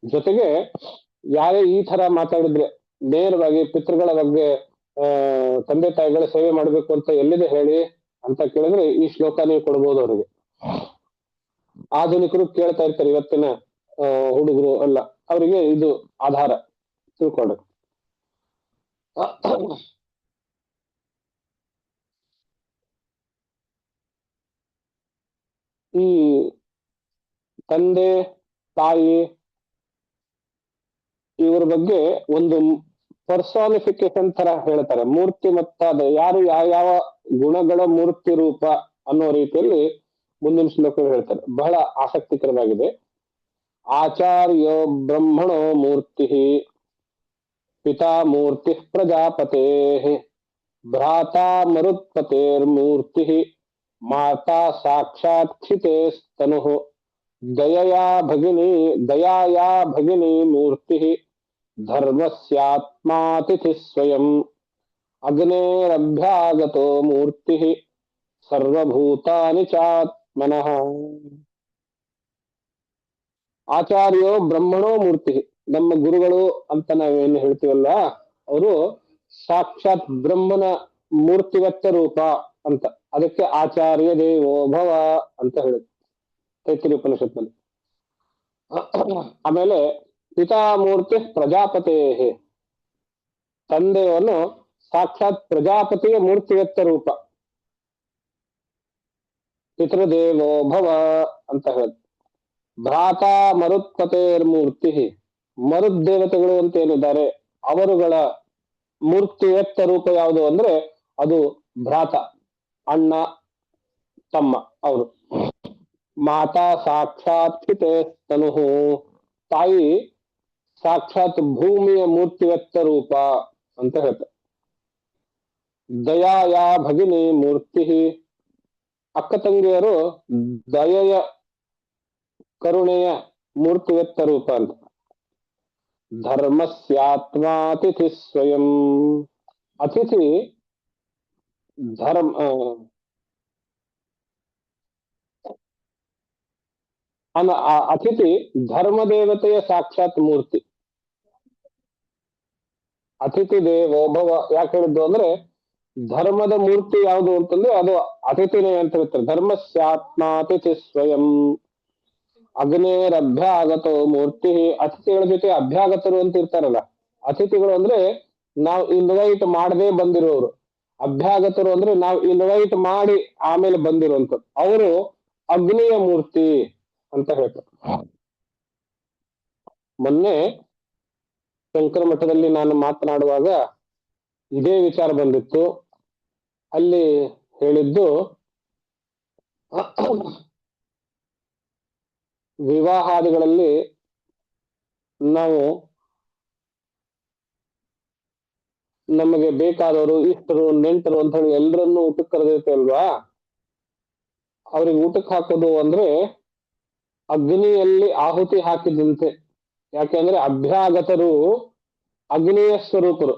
ಜೊತೆಗೆ ಯಾರೇ ಈ ತರ ಮಾತಾಡಿದ್ರೆ ನೇರವಾಗಿ ಪಿತೃಗಳ ಬಗ್ಗೆ ತಂದೆ ತಾಯಿಗಳ ಸೇವೆ ಮಾಡ್ಬೇಕು ಅಂತ ಎಲ್ಲಿದೆ ಹೇಳಿ ಅಂತ ಕೇಳಿದ್ರೆ ಈ ಶ್ಲೋಕ ನೀವು ಕೊಡ್ಬೋದು ಅವ್ರಿಗೆ. ಆಧುನಿಕರು ಕೇಳ್ತಾ ಇರ್ತಾರೆ ಇವತ್ತಿನ ಹುಡುಗರು ಎಲ್ಲ, ಅವರಿಗೆ ಇದು ಆಧಾರ ತಿಳ್ಕೊಂಡು. ಈ ತಂದೆ ತಾಯಿ ಇವರ ಬಗ್ಗೆ ಒಂದು ಪರ್ಸಾನಿಫಿಕೇಶನ್ ತರ ಹೇಳ್ತಾರೆ, ಮೂರ್ತಿ ಮತ್ತಾದ ಯಾರು ಯಾವ ಗುಣಗಳ ಮೂರ್ತಿ ರೂಪ ಅನ್ನೋ ರೀತಿಯಲ್ಲಿ ಮುಂದಿನ ಶ್ಲೋಕ ಹೇಳ್ತಾರೆ. ಬಹಳ ಆಸಕ್ತಿಕರವಾಗಿದೆ. ಆಚಾರ್ಯೋ ಬ್ರಹ್ಮಣೋ ಮೂರ್ತಿ, ಪಿತಾ ಮೂರ್ತಿ ಪ್ರಜಾಪತೆ, ಭ್ರಾತಾ ಮರುತ್ಪತೇರ್ಮೂರ್ತಿ, ಮಾತಾ ಸಾಕ್ಷಾತ್ ಕ್ಷಿತೆ ಸ್ತನು, ದಯಯಾ ಭಗಿನಿ ಮೂರ್ತಿ, ಧರ್ಮಸ್ಯಾತ್ಮಾತಿಥಿ ಸ್ವಯಂ, ಅಗ್ನೇರಭ್ಯಾಗತೋ ಮೂರ್ತಿ, ಸರ್ವಭೂತಾನಿ ಚಾತ್ಮನಃ. ಆಚಾರ್ಯೋ ಬ್ರಹ್ಮಣೋ ಮೂರ್ತಿ, ನಮ್ಮ ಗುರುಗಳು ಅಂತ ನಾವೇನು ಹೇಳ್ತೀವಲ್ಲ ಅವರು ಸಾಕ್ಷಾತ್ ಬ್ರಹ್ಮನ ಮೂರ್ತಿವತ್ತ ರೂಪ ಅಂತ, ಅದಕ್ಕೆ ಆಚಾರ್ಯ ದೇವೋ ಭವ ಅಂತ ಹೇಳುತ್ತೆ ತೈತ್ತಿರೀಯ ಉಪನಿಷತ್ನಲ್ಲಿ. ಆಮೇಲೆ ಪಿತಾಮೂರ್ತಿ ಪ್ರಜಾಪತೇ, ತಂದೆಯನ್ನು ಸಾಕ್ಷಾತ್ ಪ್ರಜಾಪತಿಯ ಮೂರ್ತಿವತ್ತ ರೂಪ, ಪಿತೃದೇವೋ ಭವ ಅಂತ ಹೇಳುತ್ತೆ. ಭ್ರಾತಾ ಮರುತ್ಪತೇರ್ಮೂರ್ತಿ, ಮರುದ್ದೇವತೆಗಳು ಅಂತ ಏನಿದ್ದಾರೆ ಅವರುಗಳ ಮೂರ್ತಿವೆತ್ತ ರೂಪ ಯಾವುದು ಅಂದ್ರೆ ಅದು ಭ್ರಾತ, ಅಣ್ಣ ತಮ್ಮ ಅವರು. ಮಾತಾ ಸಾಕ್ಷಾತ್ ಕ್ಷಿತೆ ಸ್ತನುಹು, ತಾಯಿ ಸಾಕ್ಷಾತ್ ಭೂಮಿಯ ಮೂರ್ತಿವೆತ್ತ ರೂಪ ಅಂತ ಹೇಳ್ತಾರೆ. ದಯಾಯಾ ಭಗಿನಿ ಮೂರ್ತಿ, ಅಕ್ಕ ತಂಗಿಯರು ದಯೆಯ ಕರುಣೆಯ ಮೂರ್ತಿವೆತ್ತ ರೂಪ ಅಂತ. ಧರ್ಮಸ್ಯಾತ್ಮಾತಿಥಿ ಸ್ವಯಂ, ಅತಿಥಿ ಅತಿಥಿ ಧರ್ಮದೇವತೆಯ ಸಾಕ್ಷಾತ್ ಮೂರ್ತಿ. ಅತಿಥಿ ದೇವೋಭವ ಯಾಕೆ ಹೇಳಿದ್ದು ಅಂದ್ರೆ ಧರ್ಮದ ಮೂರ್ತಿ ಯಾವುದು ಅಂತಂದ್ರೆ ಅದು ಅತಿಥಿನೇ ಅಂತ ಹೇಳ್ತಾರೆ. ಧರ್ಮಸ್ಯಾತ್ಮಾತಿಥಿ ಸ್ವಯಂ, ಅಗ್ನೇರಭ್ಯಾಗತೋ ಮೂರ್ತಿ, ಅತಿಥಿಗಳ ಜೊತೆ ಅಭ್ಯಾಗತರು ಅಂತ ಇರ್ತಾರಲ್ಲ, ಅತಿಥಿಗಳು ಅಂದ್ರೆ ನಾವು ಇನ್ವೈಟ್ ಮಾಡದೆ ಬಂದಿರೋರು, ಅಭ್ಯಾಗತರು ಅಂದ್ರೆ ನಾವು ಇನ್ವೈಟ್ ಮಾಡಿ ಆಮೇಲೆ ಬಂದಿರುವಂತ ಅವರು ಅಗ್ನಿಯ ಮೂರ್ತಿ ಅಂತ ಹೇಳ್ತಾರೆ. ಮೊನ್ನೆ ಶಂಕರ ಮಠದಲ್ಲಿ ನಾನು ಮಾತನಾಡುವಾಗ ಇದೇ ವಿಚಾರ ಬಂದಿತ್ತು. ಅಲ್ಲಿ ಹೇಳಿದ್ದು ವಿವಾಹಾದಿಗಳಲ್ಲಿ ನಾವು ನಮಗೆ ಬೇಕಾದವರು ಇಷ್ಟರು ನೆಂಟರು ಅಂತ ಹೇಳಿ ಎಲ್ಲರನ್ನು ಊಟಕ್ಕೆ ಕರೆದಿರ್ತೇವಲ್ವಾ, ಅವ್ರಿಗೆ ಊಟಕ್ಕೆ ಹಾಕೋದು ಅಂದ್ರೆ ಅಗ್ನಿಯಲ್ಲಿ ಆಹುತಿ ಹಾಕಿದಂತೆ. ಯಾಕೆಂದ್ರೆ ಅಭ್ಯಾಗತರು ಅಗ್ನಿಯ ಸ್ವರೂಪರು,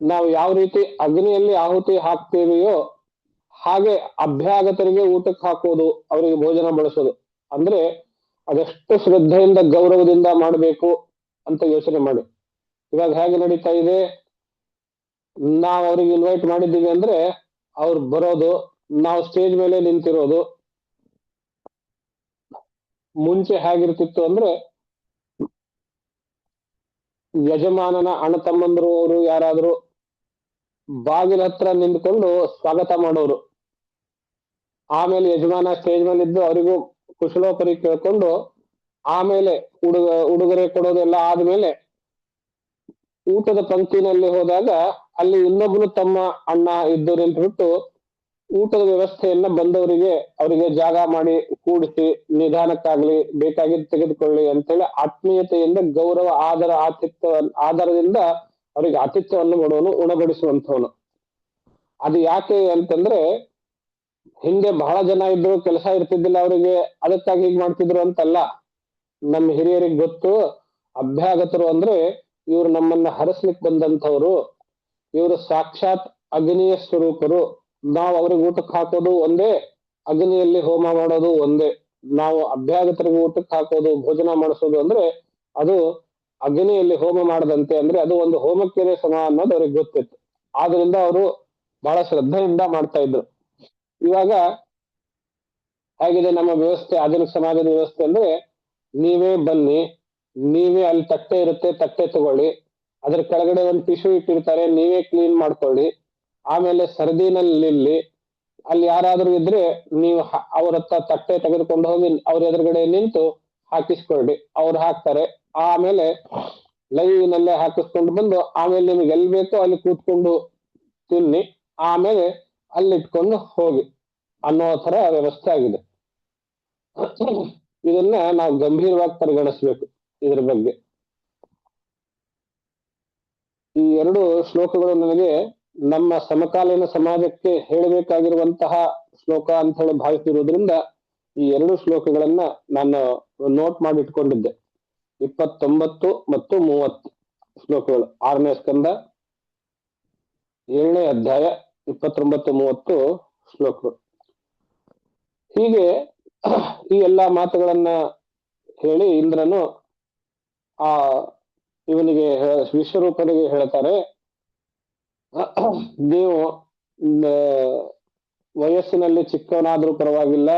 ನಾವು ಯಾವ ರೀತಿ ಅಗ್ನಿಯಲ್ಲಿ ಆಹುತಿ ಹಾಕ್ತೇವೆಯೋ ಹಾಗೆ ಅಭ್ಯಾಗತರಿಗೆ ಊಟಕ್ಕೆ ಹಾಕೋದು, ಅವರಿಗೆ ಭೋಜನ ಬಳಸೋದು. ಅಂದ್ರೆ ಅದೆಷ್ಟು ಶ್ರದ್ಧೆಯಿಂದ ಗೌರವದಿಂದ ಮಾಡಬೇಕು ಅಂತ ಯೋಚನೆ ಮಾಡಿ. ಇವಾಗ ಹೇಗೆ ನಡೀತಾ ಇದೆ, ನಾವು ಅವ್ರಿಗೆ ಇನ್ವೈಟ್ ಮಾಡಿದ್ದೀವಿ ಅಂದ್ರೆ ಅವ್ರು ಬರೋದು, ನಾವು ಸ್ಟೇಜ್ ಮೇಲೆ ನಿಂತಿರೋದು. ಮುಂಚೆ ಹೇಗಿರ್ತಿತ್ತು ಅಂದ್ರೆ ಯಜಮಾನನ ಅಣ್ಣ ತಮ್ಮಂದ್ರು ಅವರು ಯಾರಾದ್ರೂ ಬಾಗಿಲ ಹತ್ರ ನಿಂತ್ಕೊಂಡು ಸ್ವಾಗತ ಮಾಡೋರು. ಆಮೇಲೆ ಯಜಮಾನ ಸ್ಟೇಜ್ ಮೇಲೆ ಇದ್ದು ಅವರಿಗೂ ಕುಶಲೋಪರಿ ಕೇಳ್ಕೊಂಡು ಆಮೇಲೆ ಉಡುಗೊರೆ ಕೊಡೋದೆಲ್ಲ ಆದ್ಮೇಲೆ ಊಟದ ಪಂಕ್ತಿನಲ್ಲಿ ಹೋದಾಗ ಅಲ್ಲಿ ಇನ್ನೊಬ್ರು ತಮ್ಮ ಅಣ್ಣ ಇದ್ದು ನಿಂತುಬಿಟ್ಟು ಊಟದ ವ್ಯವಸ್ಥೆಯನ್ನ ಬಂದವರಿಗೆ ಅವರಿಗೆ ಜಾಗ ಮಾಡಿ ಕೂಡಿಸಿ ನಿಧಾನಕ್ಕಾಗ್ಲಿ ಬೇಕಾಗಿದ್ದು ತೆಗೆದುಕೊಳ್ಳಿ ಅಂತೇಳಿ ಆತ್ಮೀಯತೆಯಿಂದ ಗೌರವ ಆಧಾರದಿಂದ ಅವರಿಗೆ ಆತಿಥ್ಯವನ್ನು ಕೊಡುವನು, ಉಣಬಡಿಸುವಂತವನು. ಅದು ಯಾಕೆ ಅಂತಂದ್ರೆ ಹಿಂದೆ ಬಹಳ ಜನ ಇದ್ರು, ಕೆಲಸ ಇರ್ತಿದ್ದಿಲ್ಲ ಅವರಿಗೆ, ಅದಕ್ಕಾಗಿ ಹೀಗ್ ಮಾಡ್ತಿದ್ರು ಅಂತಲ್ಲ. ನಮ್ಮ ಹಿರಿಯರಿಗೆ ಗೊತ್ತು, ಅಭ್ಯಾಗತರು ಅಂದ್ರೆ ಇವರು ನಮ್ಮನ್ನ ಹರಸ್ಲಿಕ್ಕೆ ಬಂದಂಥವ್ರು, ಇವರು ಸಾಕ್ಷಾತ್ ಅಗ್ನಿಯ ಸ್ವರೂಪರು. ನಾವು ಅವ್ರಿಗೆ ಊಟಕ್ಕೆ ಹಾಕೋದು ಒಂದೇ, ಅಗ್ನಿಯಲ್ಲಿ ಹೋಮ ಮಾಡೋದು ಒಂದೇ. ನಾವು ಅಭ್ಯಾಗತರಿಗೆ ಊಟಕ್ಕೆ ಹಾಕೋದು, ಭೋಜನ ಮಾಡಿಸೋದು ಅಂದ್ರೆ ಅದು ಅಗ್ನಿಯಲ್ಲಿ ಹೋಮ ಮಾಡದಂತೆ, ಅಂದ್ರೆ ಅದು ಒಂದು ಹೋಮಕ್ಕೆ ಸಮ ಅನ್ನೋದು ಅವ್ರಿಗೆ ಗೊತ್ತಿತ್ತು. ಆದ್ರಿಂದ ಅವರು ಬಹಳ ಶ್ರದ್ಧೆಯಿಂದ ಮಾಡ್ತಾ ಇದ್ರು. ಇವಾಗ ಹೇಗಿದೆ ನಮ್ಮ ವ್ಯವಸ್ಥೆ, ಆಧುನಿಕ ಸಮಾಜದ ವ್ಯವಸ್ಥೆ ಅಂದ್ರೆ ನೀವೇ ಬನ್ನಿ, ನೀವೇ ಅಲ್ಲಿ ತಟ್ಟೆ ಇರುತ್ತೆ, ತಟ್ಟೆ ತಗೊಳ್ಳಿ, ಅದ್ರ ಕೆಳಗಡೆ ಒಂದು ಟಿಶ್ಯೂ ಇಟ್ಟಿರ್ತಾರೆ, ನೀವೇ ಕ್ಲೀನ್ ಮಾಡ್ಕೊಳ್ಳಿ, ಆಮೇಲೆ ಸರದಿನಲ್ಲಿ ಅಲ್ಲಿ ಯಾರಾದ್ರೂ ಇದ್ರೆ ನೀವು ಅವ್ರ ಹತ್ರ ತಟ್ಟೆ ತೆಗೆದುಕೊಂಡು ಹೋಗಿ ಅವ್ರ ಎದುರುಗಡೆ ನಿಂತು ಹಾಕಿಸ್ಕೊಳ್ಳಿ, ಅವ್ರು ಹಾಕ್ತಾರೆ. ಆಮೇಲೆ ಲೈನಲ್ಲೇ ಹಾಕಿಸ್ಕೊಂಡು ಬಂದು ಆಮೇಲೆ ನಿಮ್ಗೆ ಎಲ್ಲಿ ಬೇಕೋ ಅಲ್ಲಿ ಕೂತ್ಕೊಂಡು ತಿನ್ನಿ, ಆಮೇಲೆ ಅಲ್ಲಿಟ್ಕೊಂಡು ಹೋಗಿ ಅನ್ನೋ ತರ ವ್ಯವಸ್ಥೆ ಆಗಿದೆ. ಇದನ್ನ ನಾವು ಗಂಭೀರವಾಗಿ ಪರಿಗಣಿಸ್ಬೇಕು. ಇದ್ರ ಬಗ್ಗೆ ಈ ಎರಡು ಶ್ಲೋಕಗಳು ನನಗೆ ನಮ್ಮ ಸಮಕಾಲೀನ ಸಮಾಜಕ್ಕೆ ಹೇಳಬೇಕಾಗಿರುವಂತಹ ಶ್ಲೋಕ ಅಂತ ಹೇಳಿ ಭಾವಿಸಿರುವುದರಿಂದ ಈ ಎರಡು ಶ್ಲೋಕಗಳನ್ನ ನಾನು ನೋಟ್ ಮಾಡಿ ಇಟ್ಕೊಂಡಿದ್ದೆ. 29 ಮತ್ತು 30 ಶ್ಲೋಕಗಳು, 6ನೇ ಸ್ಕಂದ 7ನೇ ಅಧ್ಯಾಯ 29-30 ಶ್ಲೋಕಗಳು. ಹೀಗೆ ಈ ಎಲ್ಲಾ ಮಾತುಗಳನ್ನ ಹೇಳಿ ಇಂದ್ರನು ಆ ಇವನಿಗೆ ವಿಶ್ವರೂಪನಿಗೆ ಹೇಳ್ತಾರೆ, ನೀವು ವಯಸ್ಸಿನಲ್ಲಿ ಚಿಕ್ಕವನಾದ್ರೂ ಪರವಾಗಿಲ್ಲ,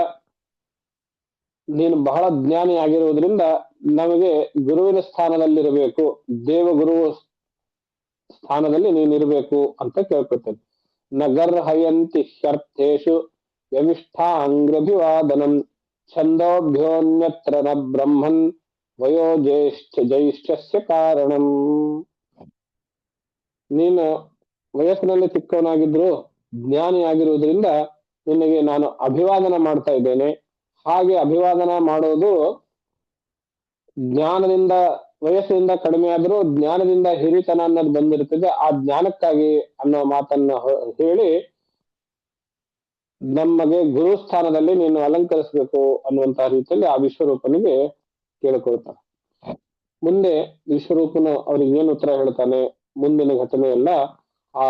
ನೀನು ಬಹಳ ಜ್ಞಾನಿ ಆಗಿರುವುದರಿಂದ ನಮಗೆ ಗುರುವಿನ ಸ್ಥಾನದಲ್ಲಿರಬೇಕು, ದೇವಗುರು ಸ್ಥಾನದಲ್ಲಿ ನೀನಿರ್ಬೇಕು ಅಂತ ಕೇಳ್ಕೊತೇನೆ. ನಗರ್ಹಯಂತಿ ಹ್ಯರ್ಥೇಶು ಯವಿಷ್ಠಾಂಗ್ರಭಿವಾದನಂ ಛಂದೋಭ್ಯೋನ್ಯತ್ರ ನ ಬ್ರಹ್ಮನ್ ವಯೋ ಜ್ಯೇಷ್ಠಸ್ಯ ಕಾರಣಂ. ನೀನು ವಯಸ್ಸಿನಲ್ಲಿ ಚಿಕ್ಕವನಾಗಿದ್ರು ಜ್ಞಾನಿ ಆಗಿರುವುದರಿಂದ ನಿನಗೆ ನಾನು ಅಭಿವಾದನ ಮಾಡ್ತಾ ಇದ್ದೇನೆ. ಹಾಗೆ ಅಭಿವಾದನ ಮಾಡೋದು ಜ್ಞಾನದಿಂದ, ವಯಸ್ಸಿನಿಂದ ಕಡಿಮೆ ಆದ್ರೂ ಜ್ಞಾನದಿಂದ ಹಿರಿತನ ಅನ್ನೋದು ಬಂದಿರ್ತದೆ, ಆ ಜ್ಞಾನಕ್ಕಾಗಿ ಅನ್ನೋ ಮಾತನ್ನ ಹೇಳಿ ನಮಗೆ ಗುರುಸ್ಥಾನದಲ್ಲಿ ನೀನು ಅಲಂಕರಿಸಬೇಕು ಅನ್ನುವಂತಹ ರೀತಿಯಲ್ಲಿ ಆ ವಿಶ್ವರೂಪನಿಗೆ ಕೇಳಿಕೊಳ್ತಾನೆ. ಮುಂದೆ ವಿಶ್ವರೂಪನು ಅವ್ರಿಗೆ ಏನು ಉತ್ತರ ಹೇಳ್ತಾನೆ, ಮುಂದಿನ ಘಟನೆ ಎಲ್ಲ ಆ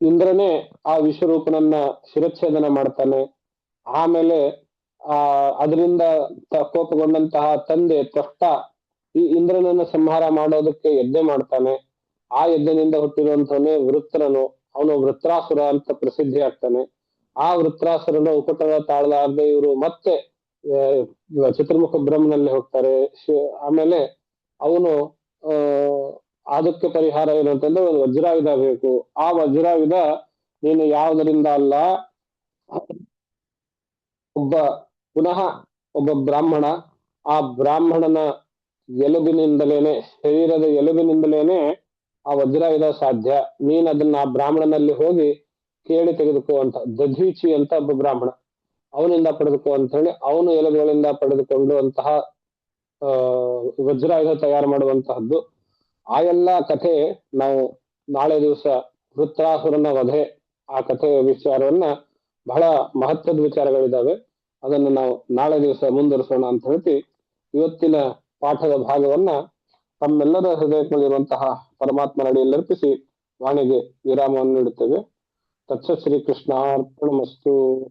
ಇಂದ್ರನೇ ಆ ವಿಶ್ವರೂಪನನ್ನ ಶಿರಚ್ಛೇದನ ಮಾಡ್ತಾನೆ. ಆಮೇಲೆ ಅದರಿಂದ ಕೋಪಗೊಂಡಂತಹ ತಂದೆ ತ್ವಷ್ಟ ಈ ಇಂದ್ರನನ್ನ ಸಂಹಾರ ಮಾಡೋದಕ್ಕೆ ಯಜ್ಞ ಮಾಡ್ತಾನೆ. ಆ ಯಜ್ಞದಿಂದ ಹುಟ್ಟಿರುವಂತವನೇ ವೃತ್ರನು, ಅವನು ವೃತ್ರಾಸುರ ಅಂತ ಪ್ರಸಿದ್ಧಿ ಆಗ್ತಾನೆ. ಆ ವೃತ್ರಾಸುರನ ಉಪಟಳ ತಾಳಲಾರ್ದೆ ಇವರು ಮತ್ತೆ ಚತುರ್ಮುಖ ಬ್ರಹ್ಮನಲ್ಲಿ ಹೋಗ್ತಾರೆ. ಆಮೇಲೆ ಅವನು ಅದಕ್ಕೆ ಪರಿಹಾರ ಏನು ಅಂತಂದ್ರೆ ಒಂದು ವಜ್ರಾಯುಧ ಬೇಕು. ಆ ವಜ್ರಾಯುಧ ನೀನು ಯಾವುದರಿಂದ ಅಲ್ಲ, ಪುನಃ ಒಬ್ಬ ಬ್ರಾಹ್ಮಣ, ಆ ಬ್ರಾಹ್ಮಣನ ಎಲುಬಿನಿಂದಲೇನೆ, ಶರೀರದ ಎಲುಬಿನಿಂದಲೇನೆ ಆ ವಜ್ರಾಯುಧ ಸಾಧ್ಯ. ನೀನ್ ಅದನ್ನ ಆ ಬ್ರಾಹ್ಮಣನಲ್ಲಿ ಹೋಗಿ ಕೇಳಿ ತೆಗೆದುಕೋ ಅಂತ. ದಧೀಚಿ ಅಂತ ಒಬ್ಬ ಬ್ರಾಹ್ಮಣ, ಅವನಿಂದ ಪಡೆದುಕೋ ಅಂತ ಹೇಳಿ ಅವನು ಎಲುಬುಗಳಿಂದ ಪಡೆದುಕೊಂಡು ಅಂತಹ ವಜ್ರಾಯುಧ ತಯಾರು ಮಾಡುವಂತಹದ್ದು. ಆ ಎಲ್ಲ ಕಥೆ ನಾವು ನಾಳೆ ದಿವಸ ವೃತ್ರಾಸುರನ ವಧೆ, ಆ ಕಥೆಯ ವಿಚಾರವನ್ನ, ಬಹಳ ಮಹತ್ವದ ವಿಚಾರಗಳಿದ್ದಾವೆ, ಅದನ್ನು ನಾವು ನಾಳೆ ದಿವಸ ಮುಂದುವರಿಸೋಣ ಅಂತ ಹೇಳಿ ಇವತ್ತಿನ ಪಾಠದ ಭಾಗವನ್ನ ತಮ್ಮೆಲ್ಲರ ಹೃದಯದಲ್ಲಿರುವಂತಹ ಪರಮಾತ್ಮ ಅಡಿಯಲ್ಲಿ ಅರ್ಪಿಸಿ ವಾಣಿಗೆ ವಿರಾಮವನ್ನು ನೀಡುತ್ತೇವೆ. ತತ್ಸತ್ ಶ್ರೀ ಕೃಷ್ಣ ಅರ್ಪಣಮಸ್ತು.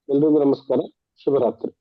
ಎಲ್ರಿಗೂ ನಮಸ್ಕಾರ. ಶುಭರಾತ್ರಿ.